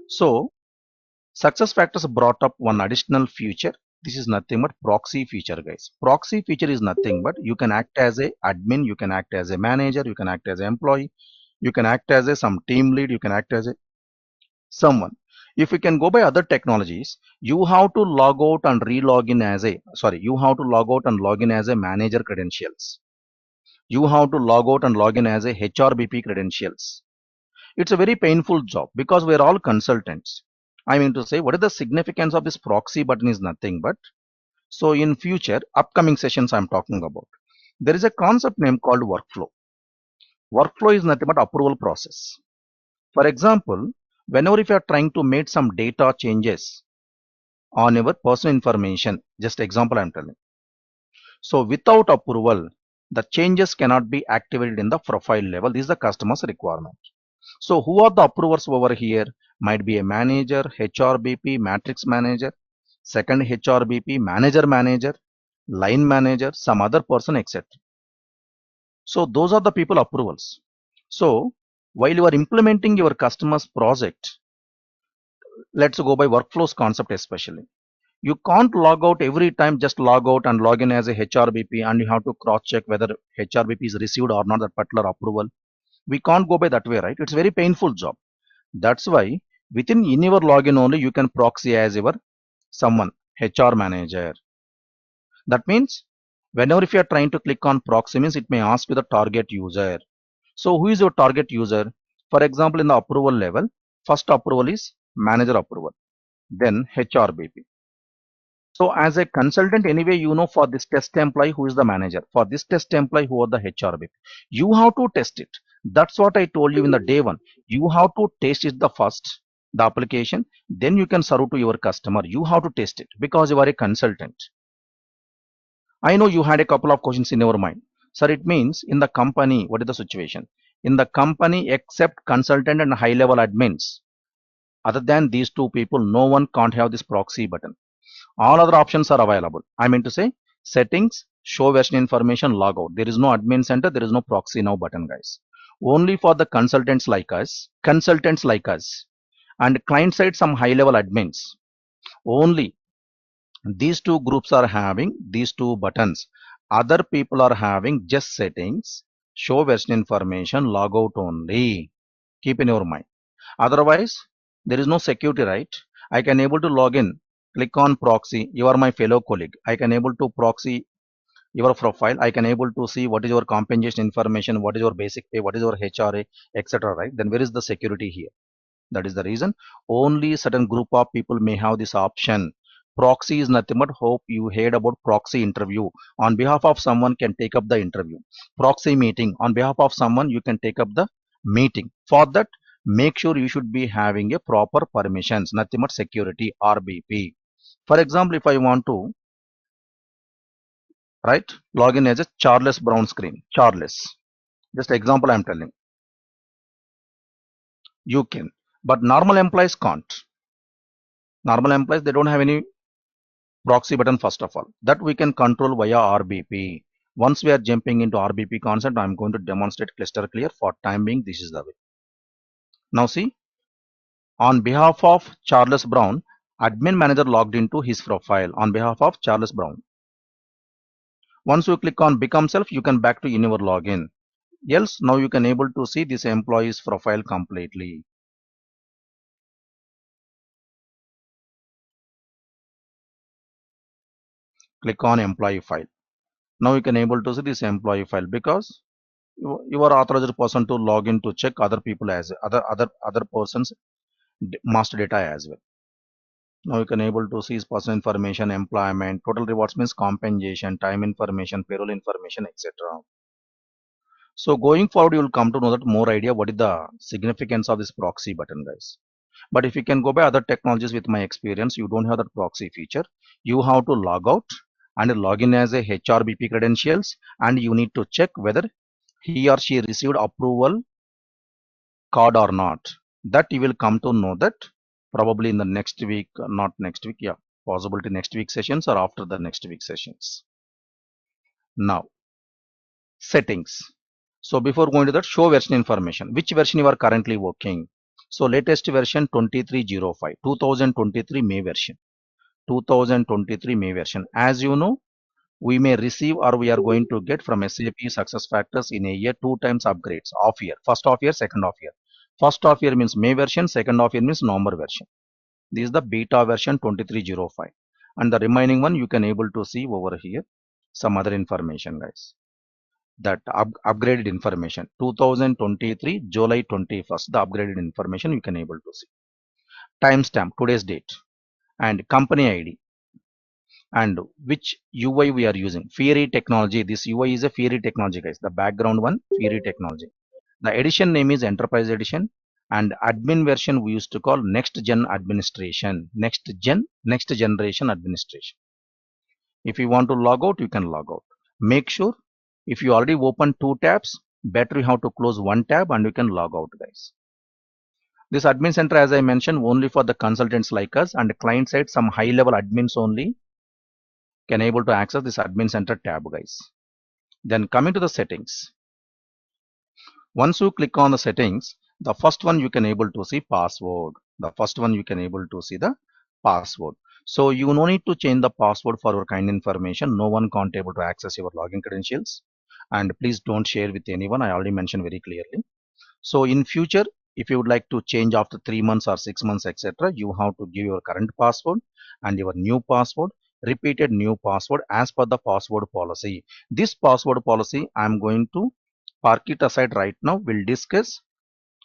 So SuccessFactors brought up one additional feature. This is nothing but proxy feature, guys. Proxy feature is nothing but you can act as a admin, you can act as a manager, you can act as an employee, you can act as a some team lead, you can act as a Someone. If you can go by other technologies, you have to log out and re-log in as a, sorry, you have to log out and log in as a manager credentials. You have to log out and log in as a HRBP credentials. It's a very painful job because we're all consultants. I mean to say, what is the significance of this proxy button is nothing but, so in future, upcoming sessions I'm talking about, there is a concept name called workflow. Workflow is nothing but approval process. For example, whenever if you are trying to make some data changes on your personal information, just example I'm telling. So without approval, the changes cannot be activated in the profile level. This is the customer's requirement. So who are the approvers over here? Might be a manager, HRBP, matrix manager, second HRBP, manager, line manager, some other person, etc. So those are the people approvals. So while you are implementing your customer's project, let's go by workflows concept especially. You can't log out every time, just log out and log in as a HRBP and you have to cross check whether HRBP is received or not that particular approval. We can't go by that way, right? It's a very painful job. That's why within in your login only you can proxy as your someone, HR manager. That means whenever if you are trying to click on proxy means it may ask you the target user. So who is your target user? For example, in the approval level, first approval is manager approval, then HRBP. So as a consultant, anyway, you know for this test employee who is the manager, for this test employee who are the HRBP. You have to test it. That's what I told you in the day one. You have to test it the first, the application, then you can serve to your customer. You have to test it because you are a consultant. I know you had a couple of questions in your mind. Sir, it means in the company, what is the situation? In the company, except consultant and high level admins, other than these two people, no one can't have this proxy button. All other options are available. I mean to say settings, show version information, logout. There is no admin center, there is no proxy now button, guys. Only for the consultants like us, and client side some high level admins. Only these two groups are having these two buttons. Other people are having just settings, show version information, logout only. Keep in your mind. Otherwise, there is no security, right? I can able to log in, click on proxy. You are my fellow colleague. I can able to proxy your profile. I can able to see what is your compensation information, what is your basic pay, what is your HRA, etc. Right? Then where is the security here? That is the reason. Only certain group of people may have this option. Proxy is nothing but hope you heard about proxy interview. On behalf of someone can take up the interview. Proxy meeting. On behalf of someone you can take up the meeting. For that, make sure you should be having a proper permissions, nothing but security RBP. For example, if I want to log in as a Charles Brown screen, Charles. Just example I'm telling. You can, but normal employees can't. Normal employees they don't have any proxy button first of all. That we can control via RBP. Once we are jumping into RBP concept, I'm going to demonstrate cluster clear. For time being, this is the way. Now see, on behalf of Charles Brown, admin manager logged into his profile on behalf of Charles Brown. Once you click on become self, you can back to in your login. Else, now you can able to see this employee's profile completely. Click on employee file. Now you can able to see this employee file because you are authorized person to log in to check other people as other persons master data as well. Now you can able to see his personal information, employment, total rewards means compensation, time information, payroll information, etc. So going forward, you will come to know that more idea what is the significance of this proxy button, guys. But if you can go by other technologies with my experience, you don't have that proxy feature. You have to log out and log in as a HRBP credentials, and you need to check whether he or she received approval card or not. That you will come to know that probably in the next week, not next week, yeah, possibility next week sessions or after the next week sessions. Now, settings. So before going to that, show version information. Which version you are currently working? So latest version 2305, 2023 May version. 2023 May version. As you know, we may receive or we are going to get from SAP SuccessFactors in a year 2 times upgrades off year, first off year, second off year. First half year means May version, second half year means November version. This is the beta version 2305. And the remaining one you can able to see over here some other information, guys. That upgraded information 2023 July 21st, the upgraded information you can able to see. Timestamp, today's date, and company ID, and which UI we are using. Fiery technology. This UI is a Fiery technology, guys. The background one, Fiery technology. The edition name is Enterprise Edition, and admin version we used to call Next Gen Administration. Next Generation Administration. If you want to log out, you can log out. Make sure if you already open two tabs, better you have to close one tab and you can log out, guys. This admin center, as I mentioned, only for the consultants like us, and client side some high level admins only can able to access this admin center tab, guys. Then coming to the settings. Once you click on the settings, the first one you can able to see password. The first one you can able to see the password. So you no need to change the password for your kind information. No one can't able to access your login credentials. And please don't share with anyone. I already mentioned very clearly. So in future, if you would like to change after 3 months or 6 months, etc., you have to give your current password and your new password, repeated new password as per the password policy. This password policy, I am going to park it aside right now. We'll discuss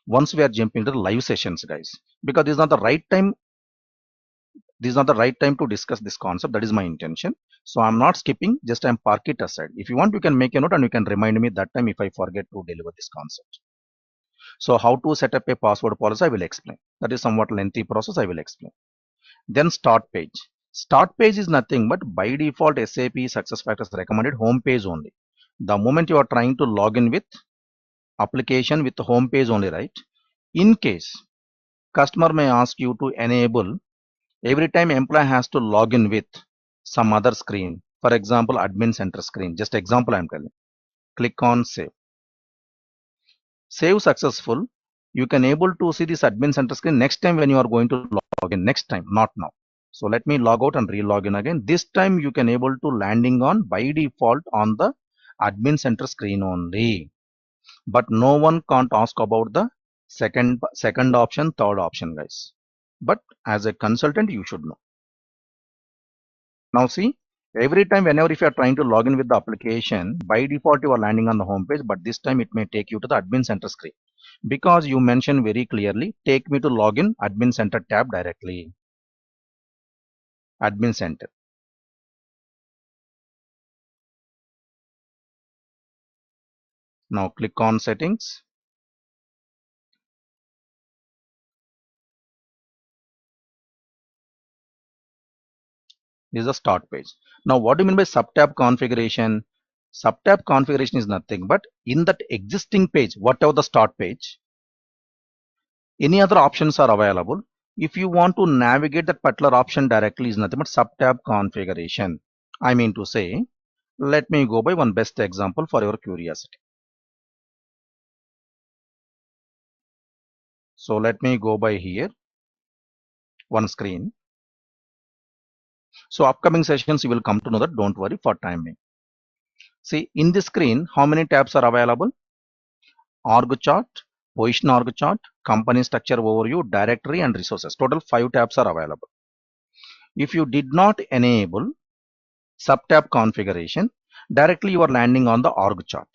once we are jumping to the live sessions, guys, because this is not the right time. This is not the right time to discuss this concept. That is my intention. So I'm not skipping, just I'm park it aside. If you want, you can make a note and you can remind me that time if I forget to deliver this concept. So how to set up a password policy, I will explain. That is somewhat lengthy process, I will explain. Then start page. Start page is nothing but by default SAP SuccessFactors recommended home page only. The moment you are trying to log in with application with the home page only, right? In case customer may ask you to enable every time employee has to log in with some other screen. For example, admin center screen. Just example I am telling. Click on save. Save successful. You can able to see this admin center screen next time when you are going to log in. Next time, not now. So let me log out and re-log in again. This time you can able to landing on by default on the admin center screen only. But no one can't ask about the second option, third option, guys. But as a consultant, you should know. Now see, every time whenever if you are trying to log in with the application, by default you are landing on the home page, but this time it may take you to the admin center screen because you mentioned very clearly, take me to login admin center tab directly. Admin center. Now click on settings. This is the start page. Now what do you mean by sub-tab configuration? Sub-tab configuration is nothing but in that existing page, whatever the start page, any other options are available. If you want to navigate that particular option directly is nothing but sub-tab configuration. I mean to say, let me go by one best example for your curiosity. So let me go by here, one screen. So upcoming sessions you will come to know that, don't worry for time being. See in this screen, how many tabs are available? Org chart, position org chart, company structure overview, directory and resources. Total 5 tabs are available. If you did not enable sub-tab configuration, directly you are landing on the org chart.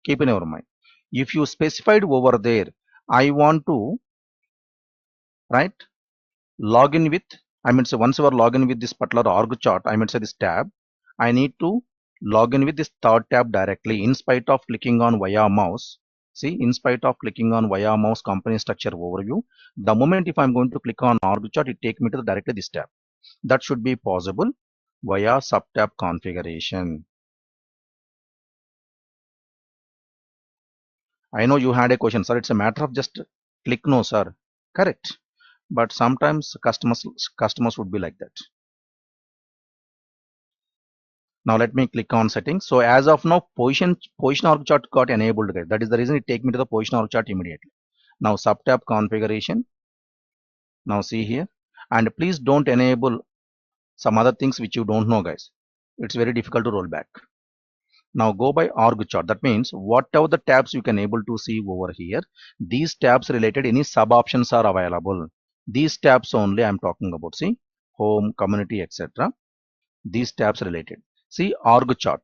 Keep in your mind. If you specified over there, I want to, right, log in with, I mean, so once you are login with this particular org chart, I mean, say this tab, I need to log in with this third tab directly in spite of clicking on via mouse. See, in spite of clicking on via mouse company structure overview, the moment if I'm going to click on org chart, it take me to directly this tab. That should be possible via sub-tab configuration. I know you had a question, sir. It's a matter of just click no, sir. Correct. But sometimes customers would be like that. Now let me click on settings. So as of now, position org chart got enabled, guys. That is the reason it take me to the position org chart immediately. Now sub-tab configuration. Now see here, and please don't enable some other things which you don't know, guys. It's very difficult to roll back. Now go by org chart. That means whatever the tabs you can able to see over here, these tabs related any sub options are available. These tabs only I am talking about. See, home, community, etc. These tabs related. See org chart.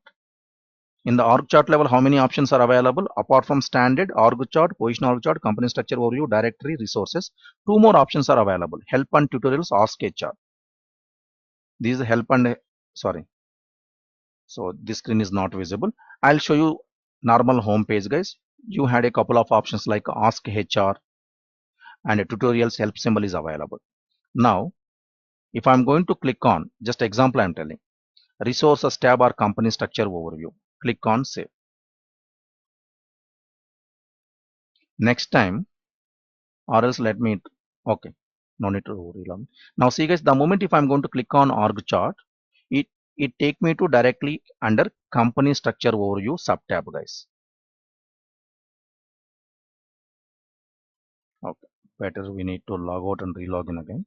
In the org chart level, how many options are available? Apart from standard org chart, position org chart, company structure overview, directory, resources, two more options are available. Help and tutorials, ask HR. These help and sorry. So this screen is not visible. I'll show you normal home page, guys. You had a couple of options like ask HR and a tutorials help symbol is available. Now, if I'm going to click on, just example I'm telling, resources tab or company structure overview, click on save. Next time, or else let me, okay, no need to reload. Now see guys, the moment if I'm going to click on org chart, it it take me to directly under company structure overview sub tab, guys. Okay, better we need to log out and relog in again.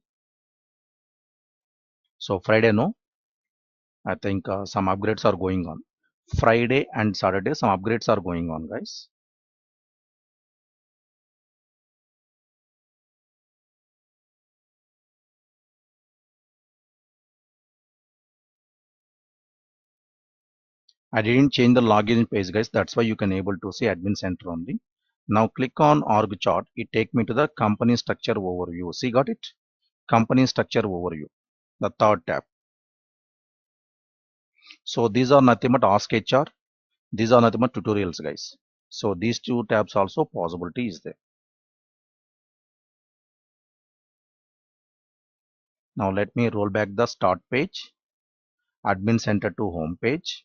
So Friday, no, I think some upgrades are going on. Friday and Saturday, some upgrades are going on, guys. I didn't change the login page, guys. That's why you can able to see admin center only. Now click on org chart. It take me to the company structure overview. See, got it? Company structure overview, the third tab. So these are nothing but ask HR. These are nothing but tutorials, guys. So these two tabs also possibility is there. Now let me roll back the start page, admin center to home page.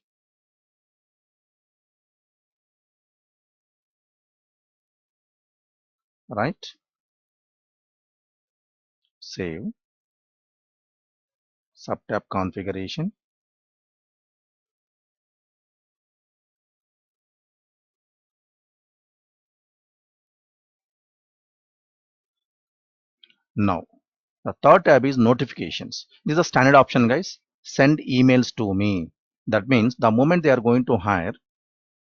Right? Save. Subtab configuration. Now the third tab is notifications. This is a standard option, guys. Send emails to me. That means the moment they are going to hire,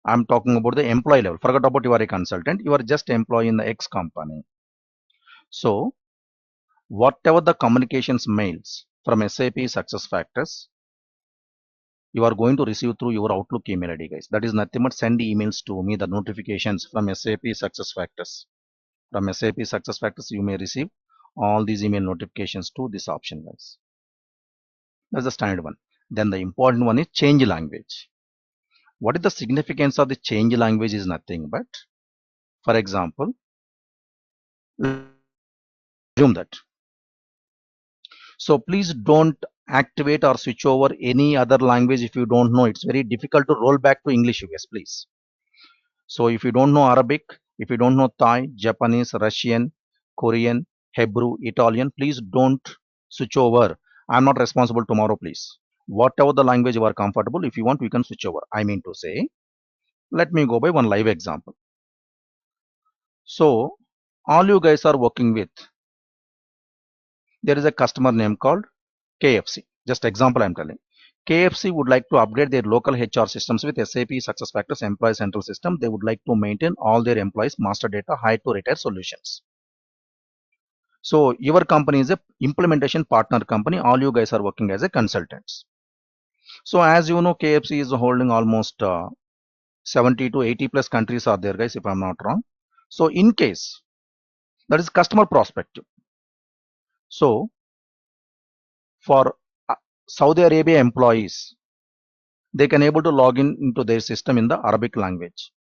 I'm talking about the employee level. Forget about you are a consultant. You are just employee in the X company. So whatever the communications mails from SAP SuccessFactors, you are going to receive through your Outlook email ID, guys. That is nothing but send emails to me, the notifications from SAP SuccessFactors. From SAP SuccessFactors, you may receive all these email notifications to this option, guys. That's the standard one. Then the important one is change language. What is the significance of the change language is nothing but, for example, assume that. So please don't activate or switch over any other language if you don't know. It's very difficult to roll back to English, US, please. So if you don't know Arabic, if you don't know Thai, Japanese, Russian, Korean, Hebrew, Italian, please don't switch over. I'm not responsible tomorrow, please. Whatever the language you are comfortable, if you want, we can switch over. I mean to say, let me go by one live example. So all you guys are working with, there is a customer name called KFC. Just example I'm telling. KFC would like to upgrade their local HR systems with SAP SuccessFactors Employee Central System. They would like to maintain all their employees' master data hire to retire solutions. So your company is a implementation partner company. All you guys are working as a consultants. So as you know, KFC is holding almost 70 to 80 plus countries are there, guys, if I'm not wrong. So in case that is customer perspective. So for Saudi Arabia employees, they can able to log in into their system in the Arabic language.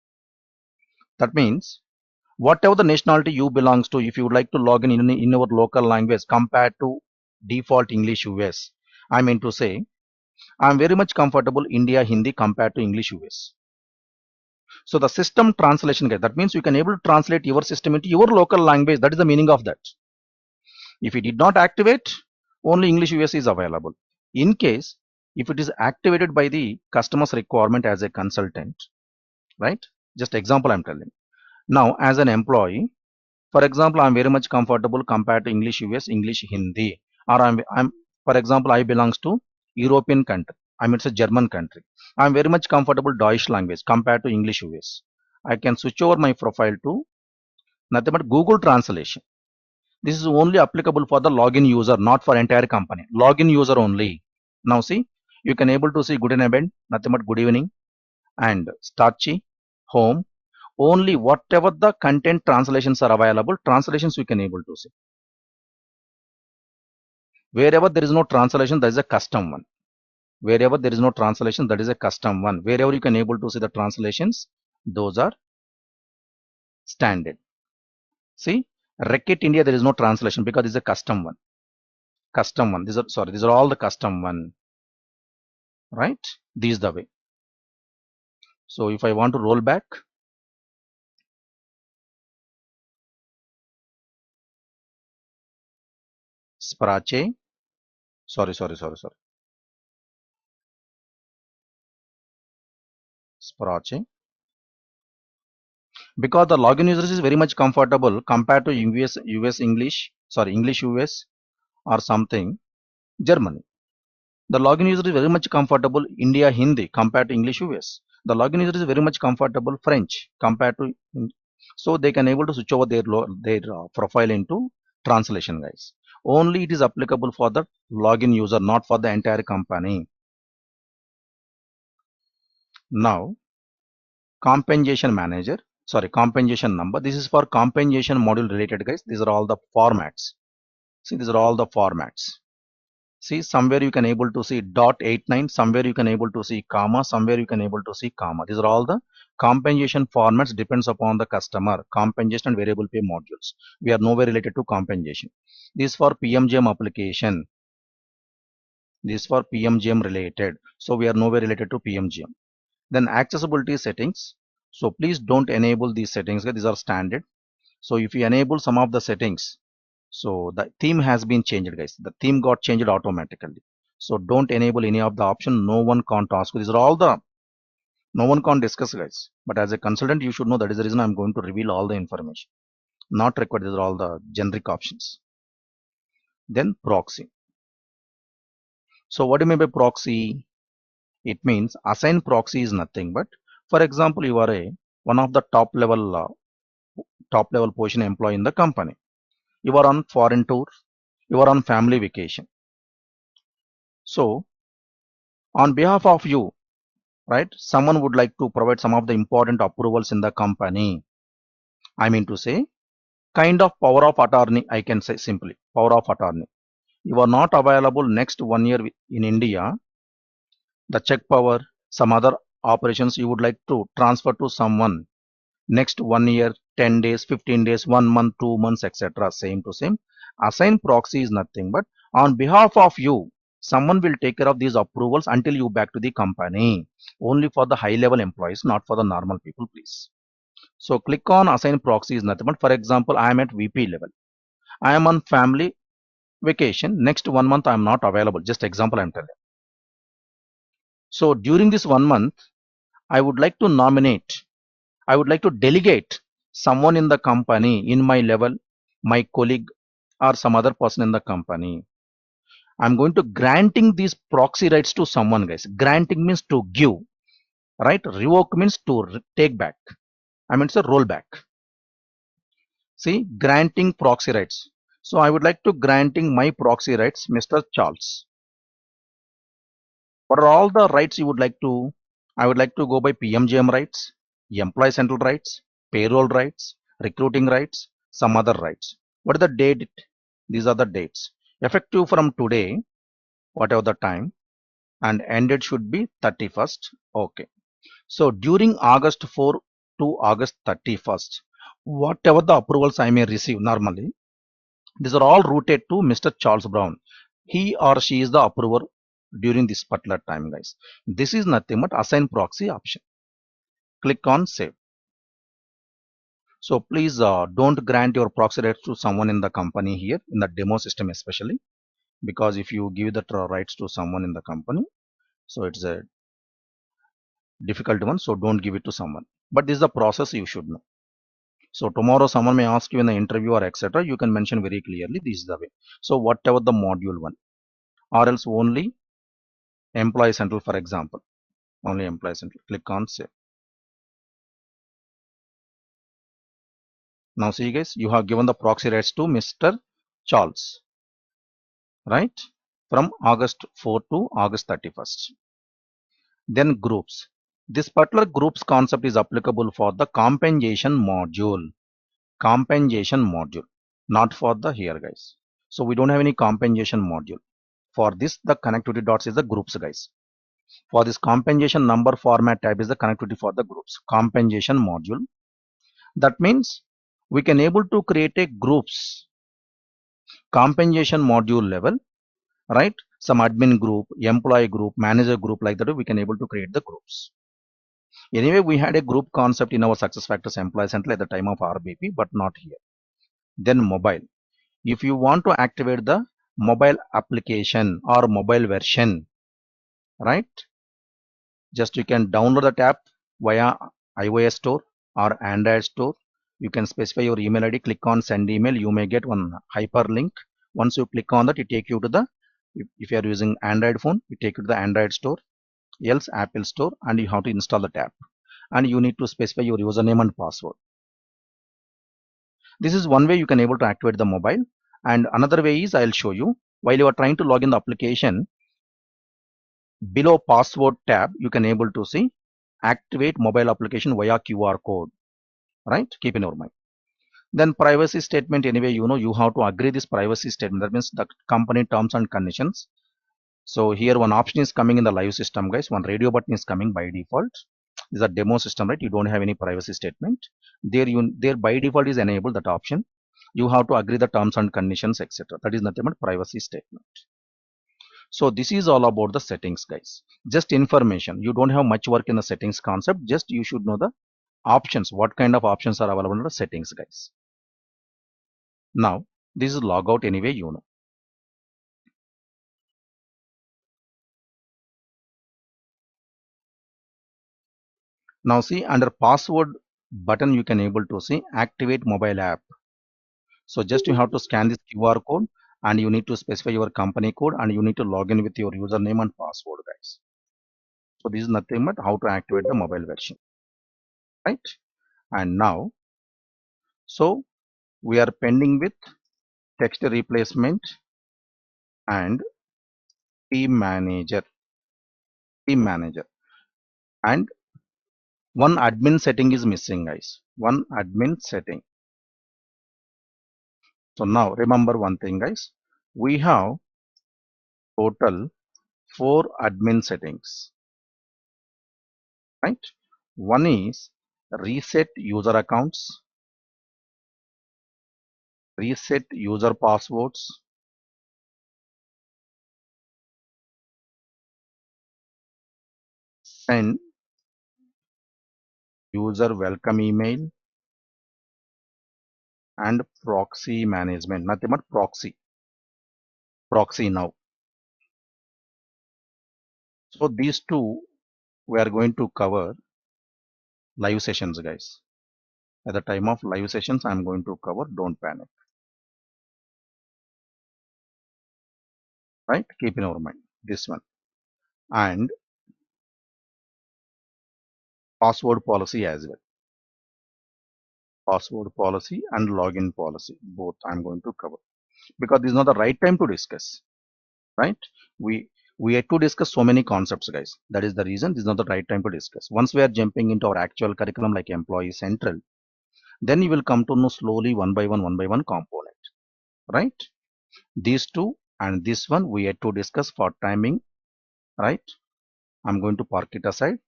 That means whatever the nationality you belongs to, if you would like to log in our local language compared to default English US, I mean to say, I'm very much comfortable India Hindi compared to English US. So the system translation, that means you can able to translate your system into your local language. That is the meaning of that. If it did not activate, only English US is available. In case, if it is activated by the customer's requirement as a consultant, right? Just example I'm telling. Now, as an employee, for example, I'm very much comfortable compared to English US, English Hindi, or I'm for example, I belongs to European country. I mean, it's a German country. I'm very much comfortable Deutsch language compared to English US. I can switch over my profile to nothing but Google Translation. This is only applicable for the login user, not for entire company. Login user only. Now see, you can able to see good and bad, nothing but good evening and starchy, home. Only whatever the content translations are available, translations you can able to see. Wherever there is no translation, there is a custom one. Wherever there is no translation, that is a custom one. Wherever you can able to see the translations, those are standard. See, Reckitt India, there is no translation because this is a custom one. Custom one. These are all the custom one. Right? This is the way. So if I want to roll back, Sprache, sorry. Sprache. Because the login users is very much comfortable compared to US English, English US or something, Germany. The login user is very much comfortable India Hindi compared to English US. The login user is very much comfortable French compared to so they can able to switch over their profile into translation, guys. Only it is applicable for the login user, not for the entire company. Now, compensation manager, compensation number. This is for compensation module related, guys. These are all the formats. See, these are all the formats. See, somewhere you can able to see .89, somewhere you can able to see comma, somewhere you can able to see comma. These are all the compensation formats depends upon the customer. Compensation and variable pay modules. We are nowhere related to compensation. This for PMGM application. This for PMGM related. So we are nowhere related to PMGM. Then accessibility settings. So please don't enable these settings. These are standard. So if you enable some of the settings, so the theme has been changed, guys. The theme got changed automatically. So don't enable any of the option. No one can't ask. These are all the no one can't discuss, guys. But as a consultant, you should know that is the reason I'm going to reveal all the information. Not required. These are all the generic options. Then proxy. So what do you mean by proxy? It means assign proxy is nothing but, for example, you are a one of the top level position employee in the company. You are on foreign tour. You are on family vacation. So on behalf of you, right, someone would like to provide some of the important approvals in the company. I mean to say, kind of power of attorney, I can say simply, power of attorney. You are not available next 1 year in India, the check power, some other operations you would like to transfer to someone next 1 year, 10 days, 15 days, 1 month, 2 months, etc. Same to same. Assign proxy is nothing but on behalf of you, someone will take care of these approvals until you back to the company. Only for the high level employees, not for the normal people, please. So click on assign proxy is nothing but, for example, I am at VP level. I am on family vacation. Next 1 month I am not available. Just example I am telling. So during this 1 month, I would like to nominate, I would like to delegate someone in the company in my level, my colleague or some other person in the company. I'm going to granting these proxy rights to someone, guys. Granting means to give, right? Revoke means to take back. I mean, it's a rollback. See, granting proxy rights. So I would like to granting my proxy rights, Mr. Charles. What are all the rights you would like to? I would like to go by PMGM rights, employee central rights, payroll rights, recruiting rights, some other rights. What is the date? These are the dates. Effective from today, whatever the time, and ended should be 31st. Okay. So during August 4 to August 31st, whatever the approvals I may receive normally, these are all routed to Mr. Charles Brown. He or she is the approver during this particular time, guys. This is nothing but assign proxy option. Click on save. So please don't grant your proxy rights to someone in the company here in the demo system, especially because if you give the rights to someone in the company, so it's a difficult one. So don't give it to someone. But this is the process you should know. So tomorrow someone may ask you in the interview or etc. You can mention very clearly this is the way. So whatever the module one, or else only Employee Central, for example. Only Employee Central. Click on Save. Now see guys, you have given the proxy rights to Mr. Charles, right? From August 4 to August 31st. Then groups. This particular groups concept is applicable for the compensation module. Compensation module. Not for the here guys. So we don't have any compensation module. For this, the connectivity dots is the groups guys. For this compensation number format tab is the connectivity for the groups. Compensation module. That means we can able to create a groups compensation module level, right? Some admin group, employee group, manager group, like that we can able to create the groups. Anyway, we had a group concept in our SuccessFactors Employee Central at the time of RBP, but not here. Then mobile. If you want to activate the mobile application or mobile version, right? Just you can download the app via iOS store or Android store. You can specify your email ID, click on send email. You may get one hyperlink. Once you click on that, it take you to the, if you are using Android phone, it take you to the Android store, else Apple store, and you have to install the app. And you need to specify your username and password. This is one way you can able to activate the mobile. And another way is I'll show you. While you are trying to log in the application, below password tab, you can able to see activate mobile application via QR code, right? Keep in your mind. Then privacy statement, anyway, you have to agree this privacy statement. That means the company terms and conditions. So here one option is coming in the live system, guys. One radio button is coming by default. This is a demo system, right? You don't have any privacy statement. There by default is enabled that option. You have to agree the terms and conditions, etc. That is nothing but privacy statement. So this is all about the settings, guys. Just information. You don't have much work in the settings concept. Just you should know the options. What kind of options are available in the settings, guys. Now, this is logout anyway, Now see under password button, you can able to see activate mobile app. So just you have to scan this QR code and you need to specify your company code and you need to log in with your username and password, guys. So this is nothing but how to activate the mobile version, right? And now, so we are pending with text replacement and team manager, and one admin setting is missing, guys. One admin setting. So now remember one thing, guys. We have total 4 admin settings, right? One is reset user accounts, reset user passwords, send user welcome email, and proxy management. Nothing but proxy now. So these two we are going to cover live sessions, guys. At the time of live sessions, I'm going to cover. Don't panic, right? Keep in our mind this one and password policy as well. Password policy and login policy, both I'm going to cover because this is not the right time to discuss, right? We had to discuss so many concepts, guys. That is the reason this is not the right time to discuss. Once we are jumping into our actual curriculum like Employee Central, then you will come to know slowly one by one component, right? These two and this one we had to discuss for timing, right? I'm going to park it aside.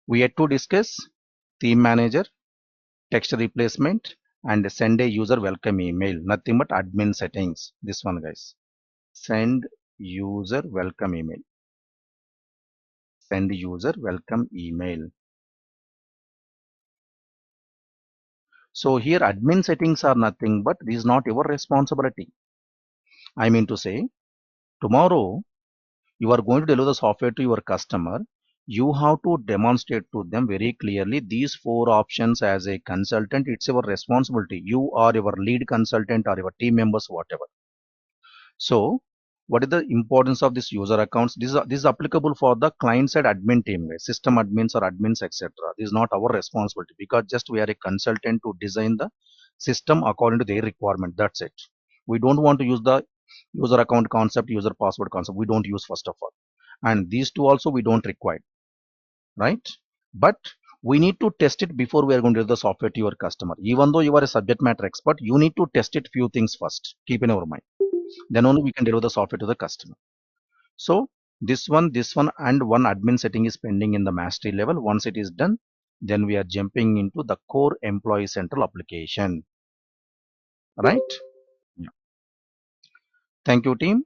We had to discuss theme manager, text replacement, and send a user welcome email. Nothing but admin settings. This one, guys. Send user welcome email. Send user welcome email. So here admin settings are nothing but this is not your responsibility. I mean to say, tomorrow you are going to deliver the software to your customer. You have to demonstrate to them very clearly these 4 options as a consultant. It's your responsibility. You are your lead consultant or your team members, whatever. So What is the importance of this user accounts? This is applicable for the client side admin team, guys, system admins or admins, etc. This is not our responsibility because just we are a consultant to design the system according to their requirement. That's it. We don't want to use the user account concept, user password concept. We don't use first of all. And these two also we don't require, right? But we need to test it before we are going to do the software to your customer. Even though you are a subject matter expert, you need to test it few things first. Keep in your mind. Then only we can deliver the software to the customer. So this one, and one admin setting is pending in the mastery level. Once it is done, then we are jumping into the core employee central application. Right? Yeah. Thank you, team.